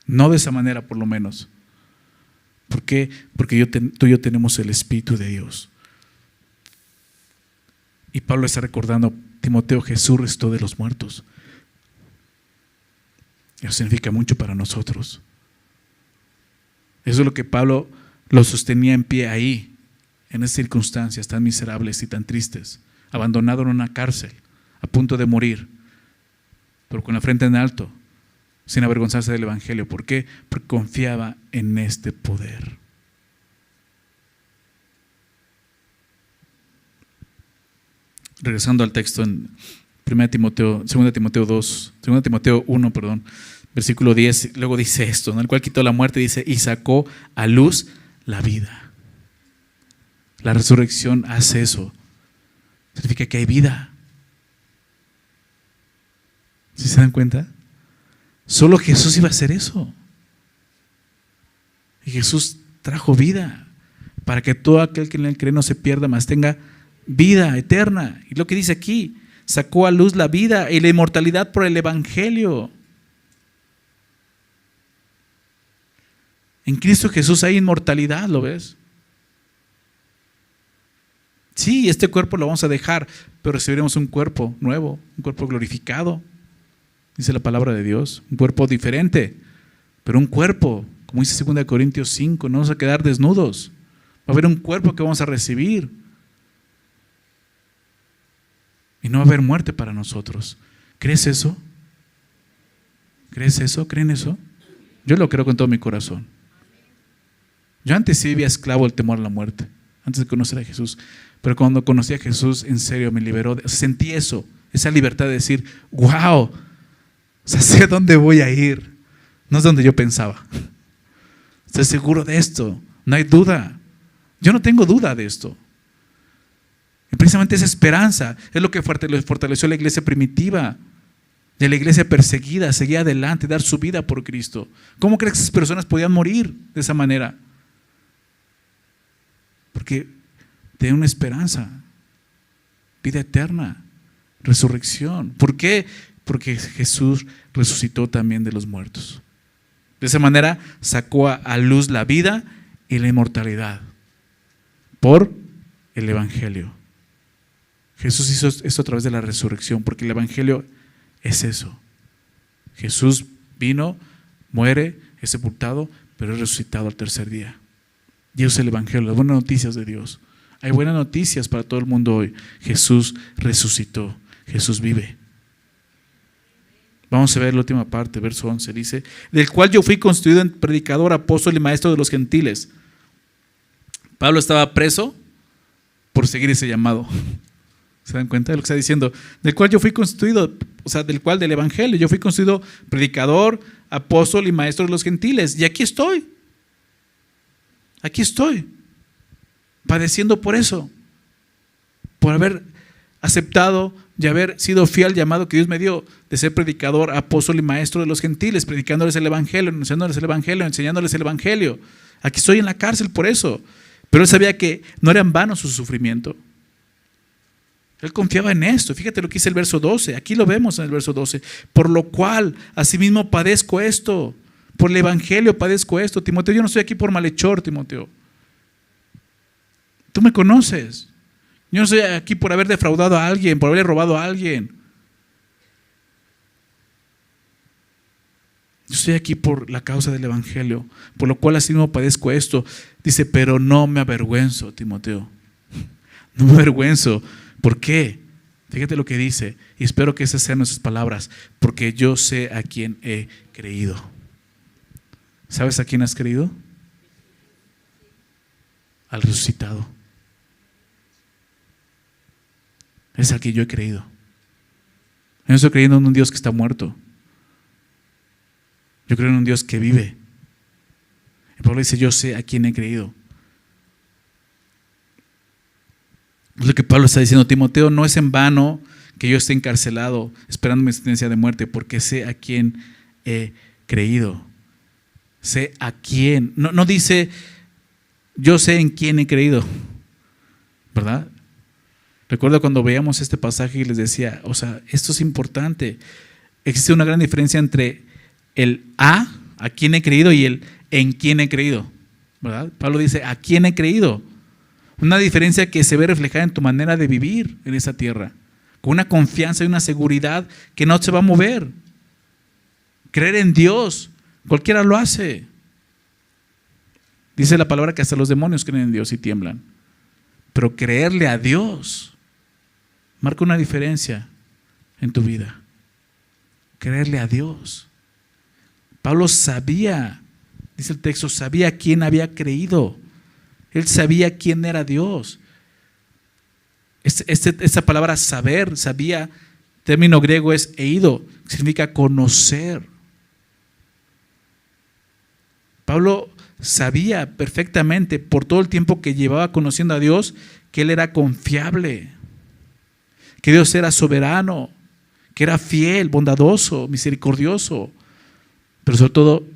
S1: No de esa manera, por lo menos. ¿Por qué? Porque tú y yo tenemos el Espíritu de Dios. Y Pablo está recordando, Timoteo, Jesús resucitó de los muertos. Eso significa mucho para nosotros. Eso es lo que Pablo lo sostenía en pie ahí, en esas circunstancias tan miserables y tan tristes, abandonado en una cárcel, a punto de morir, pero con la frente en alto, sin avergonzarse del Evangelio. ¿Por qué? Porque confiaba en este poder. Regresando al texto en 2 Timoteo 1, versículo 10, luego dice esto, ¿no? El cual quitó la muerte, dice, y sacó a luz la vida. La resurrección hace eso. Significa que hay vida. ¿Sí se dan cuenta? Solo Jesús iba a hacer eso. Y Jesús trajo vida para que todo aquel que en él cree no se pierda, mas tenga vida eterna. Y lo que dice aquí, sacó a luz la vida y la inmortalidad por el Evangelio. En Cristo Jesús hay inmortalidad, ¿lo ves? Sí, este cuerpo lo vamos a dejar, pero recibiremos un cuerpo nuevo, un cuerpo glorificado, dice la palabra de Dios, un cuerpo diferente, pero un cuerpo, como dice 2 Corintios 5, no vamos a quedar desnudos, va a haber un cuerpo que vamos a recibir y no va a haber muerte para nosotros. ¿Crees eso? ¿Crees eso? ¿Creen eso? Yo lo creo con todo mi corazón. Yo antes sí vivía esclavo del temor a la muerte, antes de conocer a Jesús. Pero cuando conocí a Jesús, en serio me liberó. Sentí eso, esa libertad de decir, wow, sé a dónde voy a ir. No es donde yo pensaba. Estoy seguro de esto, no hay duda. Yo no tengo duda de esto. Y precisamente esa esperanza es lo que fortaleció a la iglesia primitiva, de la iglesia perseguida, seguía adelante, dar su vida por Cristo. ¿Cómo crees que esas personas podían morir de esa manera? Porque tener una esperanza, vida eterna, resurrección. ¿Por qué? Porque Jesús resucitó también de los muertos. De esa manera sacó a luz la vida y la inmortalidad por el Evangelio. Jesús hizo esto a través de la resurrección, porque el Evangelio es eso. Jesús vino, muere, es sepultado, pero es resucitado al tercer día. Y eso es el Evangelio, las buenas noticias de Dios. Hay buenas noticias para todo el mundo hoy. Jesús resucitó, Jesús vive. Vamos a ver la última parte, verso 11, dice: del cual yo fui constituido en predicador, apóstol y maestro de los gentiles. Pablo estaba preso por seguir ese llamado. ¿Se dan cuenta de lo que está diciendo? Del cual yo fui constituido, o sea, del Evangelio, yo fui constituido predicador, apóstol y maestro de los gentiles. Y aquí estoy, padeciendo por eso, por haber aceptado y haber sido fiel al llamado que Dios me dio de ser predicador, apóstol y maestro de los gentiles, predicándoles el Evangelio, anunciándoles el Evangelio, enseñándoles el Evangelio. Aquí estoy en la cárcel por eso. Pero él sabía que no era en vano su sufrimiento. Él confiaba en esto. Fíjate lo que dice el verso 12. Aquí lo vemos en el verso 12. Por lo cual, asimismo padezco esto. Por el Evangelio padezco esto. Timoteo, yo no estoy aquí por malhechor, Timoteo. Tú me conoces. Yo no estoy aquí por haber defraudado a alguien, por haberle robado a alguien. Yo estoy aquí por la causa del Evangelio, por lo cual así mismo padezco esto. Dice, pero no me avergüenzo, Timoteo. No me avergüenzo. ¿Por qué? Fíjate lo que dice, y espero que esas sean nuestras palabras, porque yo sé a quién he creído. ¿Sabes a quién has creído? Al resucitado. Es al que yo he creído. Yo no estoy creyendo en un Dios que está muerto. Yo creo en un Dios que vive. Y Pablo dice, yo sé a quién he creído. Es lo que Pablo está diciendo: Timoteo, no es en vano que yo esté encarcelado esperando mi sentencia de muerte, porque sé a quién he creído. Sé a quién. No dice, yo sé en quién he creído, ¿verdad? Recuerdo cuando veíamos este pasaje y les decía, o sea, esto es importante. Existe una gran diferencia entre el a quién he creído, y el en quién he creído, ¿verdad? Pablo dice, a quién he creído. Una diferencia que se ve reflejada en tu manera de vivir en esa tierra, con una confianza y una seguridad que no se va a mover. Creer en Dios, cualquiera lo hace. Dice la palabra que hasta los demonios creen en Dios y tiemblan. Pero creerle a Dios marca una diferencia en tu vida. Creerle a Dios. Pablo sabía, dice el texto, sabía a quién había creído. Él sabía quién era Dios. Esta palabra saber, sabía, término griego es eido, significa conocer. Pablo sabía perfectamente, por todo el tiempo que llevaba conociendo a Dios, que Él era confiable, que Dios era soberano, que era fiel, bondadoso, misericordioso, pero sobre todo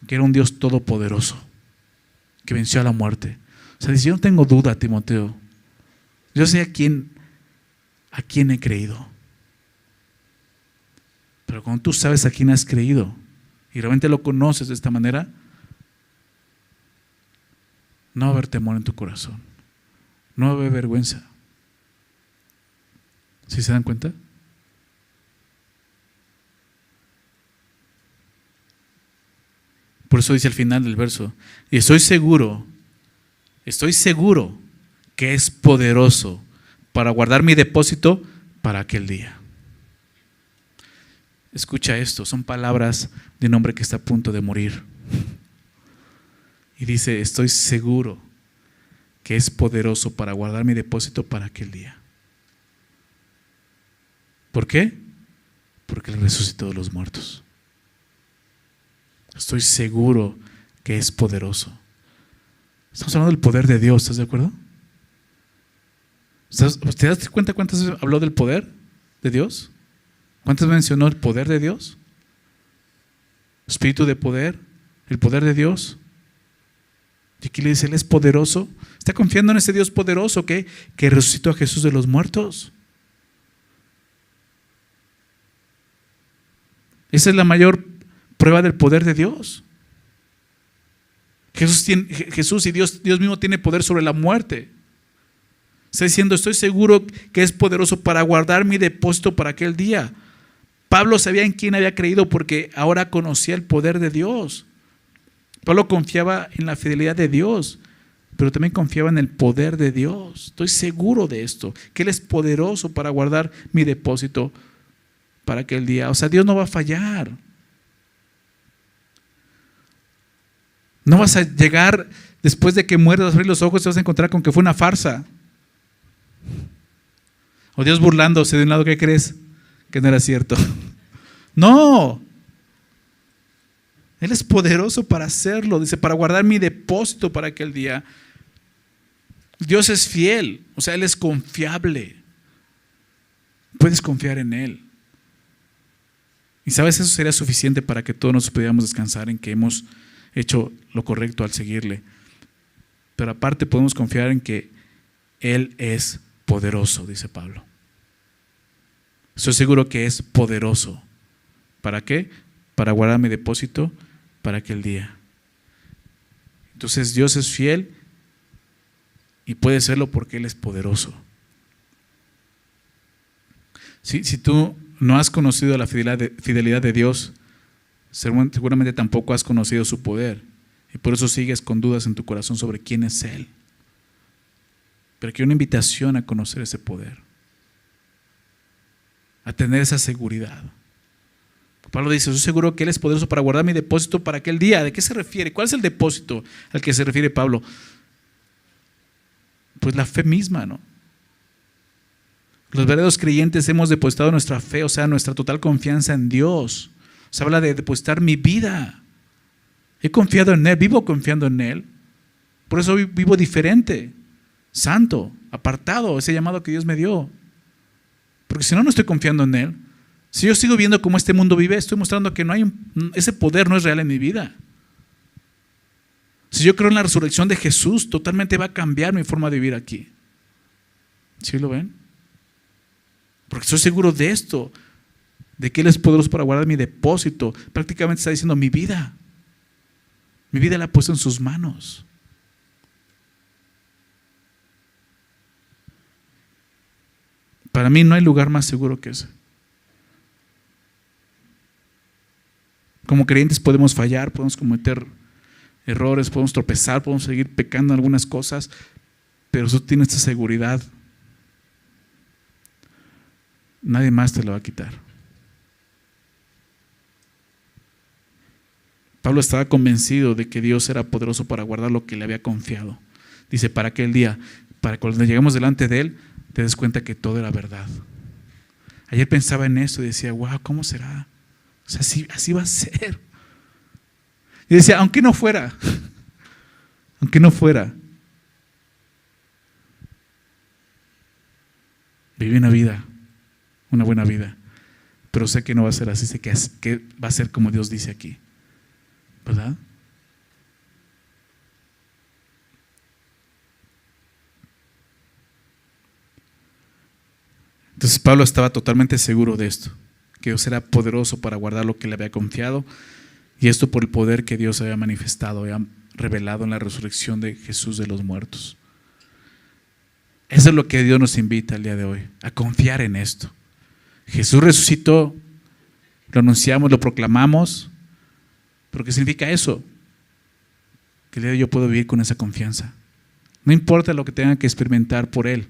S1: que era un Dios todopoderoso, que venció a la muerte. O sea, dice, yo no tengo duda, Timoteo. Yo sé a quién he creído. Pero cuando tú sabes a quién has creído y realmente lo conoces de esta manera, no va a haber temor en tu corazón. No va a haber vergüenza. ¿Sí se dan cuenta? Por eso dice al final del verso, y estoy seguro que es poderoso para guardar mi depósito para aquel día. Escucha esto, son palabras de un hombre que está a punto de morir. Y dice, estoy seguro que es poderoso para guardar mi depósito para aquel día. ¿Por qué? Porque Él resucitó de los muertos. Estoy seguro que es poderoso. Estamos hablando del poder de Dios, ¿estás de acuerdo? ¿Te das cuenta cuántas veces habló del poder de Dios? ¿Cuántas veces mencionó el poder de Dios? Espíritu de poder, el poder de Dios. Y aquí le dice, Él es poderoso. Está confiando en ese Dios poderoso que resucitó a Jesús de los muertos. Esa es la mayor prueba del poder de Dios. Jesús y Dios mismo tiene poder sobre la muerte. Está diciendo, estoy seguro que es poderoso para guardar mi depósito para aquel día. Pablo sabía en quién había creído porque ahora conocía el poder de Dios. Pablo confiaba en la fidelidad de Dios, pero también confiaba en el poder de Dios. Estoy seguro de esto, que Él es poderoso para guardar mi depósito para aquel día. O sea, Dios no va a fallar. No vas a llegar después de que mueras, vas a abrir los ojos y te vas a encontrar con que fue una farsa. O Dios burlándose de un lado, ¿qué crees? Que no era cierto. No. Él es poderoso para hacerlo, dice, para guardar mi depósito para aquel día. Dios es fiel, o sea, Él es confiable. Puedes confiar en Él. Y sabes, eso sería suficiente para que todos nos pudiéramos descansar en que hemos hecho lo correcto al seguirle. Pero aparte podemos confiar en que Él es poderoso, dice Pablo. Estoy seguro que es poderoso. ¿Para qué? Para guardar mi depósito para aquel día. Entonces Dios es fiel y puede serlo porque Él es poderoso. Si tú no has conocido la fidelidad de Dios, seguramente tampoco has conocido su poder. Y por eso sigues con dudas en tu corazón sobre quién es Él. Pero aquí hay una invitación a conocer ese poder, a tener esa seguridad. Pablo dice, estoy seguro que Él es poderoso para guardar mi depósito para aquel día. ¿De qué se refiere? ¿Cuál es el depósito al que se refiere Pablo? Pues la fe misma, ¿no? Los verdaderos creyentes hemos depositado nuestra fe, o sea, nuestra total confianza en Dios. Se habla de depositar mi vida. He confiado en Él, vivo confiando en Él. Por eso vivo diferente, santo, apartado, ese llamado que Dios me dio. Porque si no, no estoy confiando en Él. Si yo sigo viendo cómo este mundo vive, estoy mostrando que ese poder no es real en mi vida. Si yo creo en la resurrección de Jesús, totalmente va a cambiar mi forma de vivir aquí. ¿Sí lo ven? Porque estoy seguro de esto, de que Él es poderoso para guardar mi depósito. Prácticamente está diciendo mi vida la ha puesto en sus manos. Para mí no hay lugar más seguro que ese. Como creyentes podemos fallar, podemos cometer errores, podemos tropezar, podemos seguir pecando en algunas cosas, pero tú tienes esta seguridad. Nadie más te lo va a quitar. Pablo estaba convencido de que Dios era poderoso para guardar lo que le había confiado. Dice, para aquel día, para cuando lleguemos delante de Él, te des cuenta que todo era verdad. Ayer pensaba en esto y decía, wow, ¿cómo será? O sea, así va a ser. Y decía, aunque no fuera, viví una buena vida, pero sé que no va a ser así, sé que va a ser como Dios dice aquí, ¿verdad? Entonces Pablo estaba totalmente seguro de esto, que Dios era poderoso para guardar lo que le había confiado, y esto por el poder que Dios había manifestado, había revelado en la resurrección de Jesús de los muertos. Eso es lo que Dios nos invita el día de hoy, a confiar en esto. Jesús resucitó, lo anunciamos, lo proclamamos, pero ¿qué significa eso? Que el día de hoy yo puedo vivir con esa confianza. No importa lo que tenga que experimentar por Él.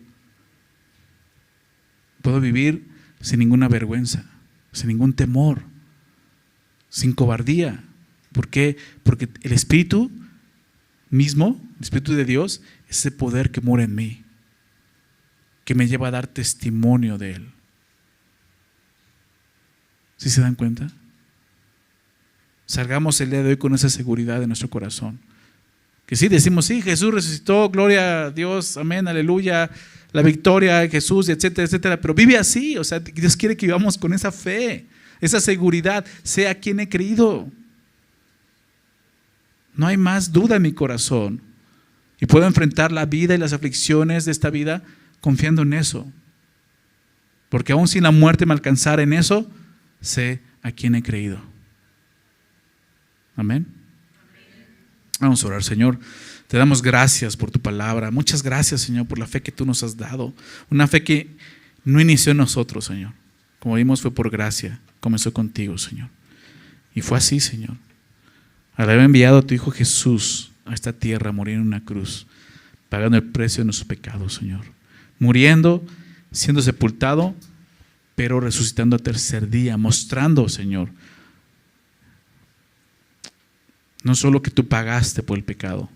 S1: Puedo vivir sin ninguna vergüenza, sin ningún temor, sin cobardía. ¿Por qué? Porque el Espíritu mismo, el Espíritu de Dios, es ese poder que mora en mí, que me lleva a dar testimonio de Él. ¿Sí se dan cuenta? Salgamos el día de hoy con esa seguridad en nuestro corazón. Que sí, decimos, sí, Jesús resucitó, gloria a Dios, amén, aleluya, la victoria de Jesús, etcétera, etcétera. Pero vive así, o sea, Dios quiere que vivamos con esa fe, esa seguridad, sea quien he creído. No hay más duda en mi corazón. Y puedo enfrentar la vida y las aflicciones de esta vida confiando en eso. Porque aún si la muerte me alcanzara en eso, sé a quién he creído. Amén. Vamos a orar. Señor, te damos gracias por tu palabra. Muchas gracias, Señor, por la fe que tú nos has dado. Una fe que no inició en nosotros, Señor. Como vimos, fue por gracia. Comenzó contigo, Señor. Y fue así, Señor. Al haber enviado a tu Hijo Jesús a esta tierra a morir en una cruz, pagando el precio de nuestros pecados, Señor. Muriendo, siendo sepultado, pero resucitando al tercer día, mostrando, Señor, no solo que tú pagaste por el pecado,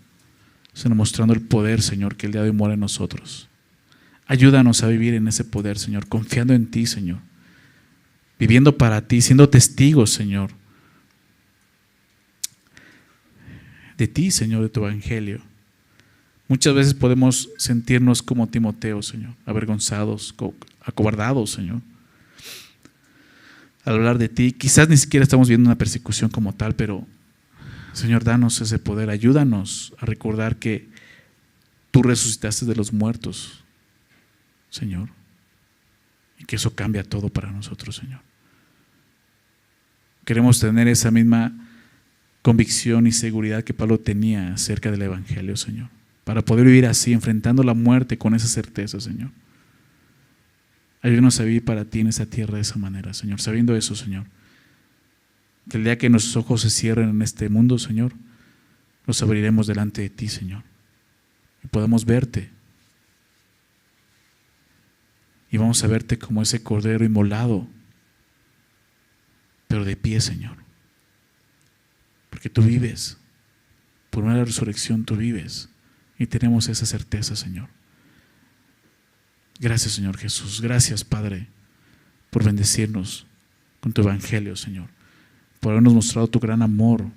S1: sino mostrando el poder, Señor, que el día de hoy mora en nosotros. Ayúdanos a vivir en ese poder, Señor, confiando en ti, Señor, viviendo para ti, siendo testigos, Señor, de ti, Señor, de tu evangelio. Muchas veces podemos sentirnos como Timoteo, Señor, avergonzados, acobardados, Señor, al hablar de ti. Quizás ni siquiera estamos viendo una persecución como tal, pero Señor, danos ese poder, ayúdanos a recordar que tú resucitaste de los muertos, Señor, y que eso cambia todo para nosotros, Señor. Queremos tener esa misma convicción y seguridad que Pablo tenía acerca del evangelio, Señor, para poder vivir así, enfrentando la muerte con esa certeza, Señor. Ayúdanos a vivir para ti en esta tierra de esa manera, Señor, sabiendo eso, Señor. Que el día que nuestros ojos se cierren en este mundo, Señor, los abriremos delante de ti, Señor, y podamos verte. Y vamos a verte como ese cordero inmolado, pero de pie, Señor. Porque tú vives. Por una resurrección tú vives. Y tenemos esa certeza, Señor. Gracias, Señor Jesús. Gracias, Padre, por bendecirnos con tu evangelio, Señor, por habernos mostrado tu gran amor.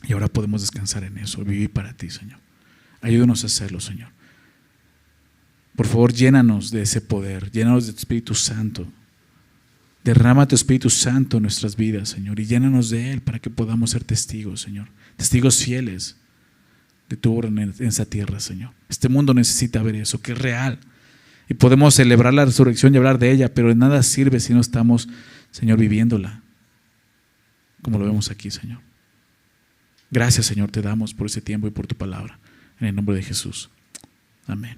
S1: Y ahora podemos descansar en eso, vivir para ti, Señor. Ayúdanos a hacerlo, Señor. Por favor, llénanos de ese poder, llénanos de tu Espíritu Santo. Derrama tu Espíritu Santo en nuestras vidas, Señor, y llénanos de Él para que podamos ser testigos, Señor. Testigos fieles de tu obra en esa tierra, Señor. Este mundo necesita ver eso, que es real. Y podemos celebrar la resurrección y hablar de ella, pero de nada sirve si no estamos, Señor, viviéndola como lo vemos aquí, Señor. Gracias, Señor, te damos por ese tiempo y por tu palabra. En el nombre de Jesús. Amén.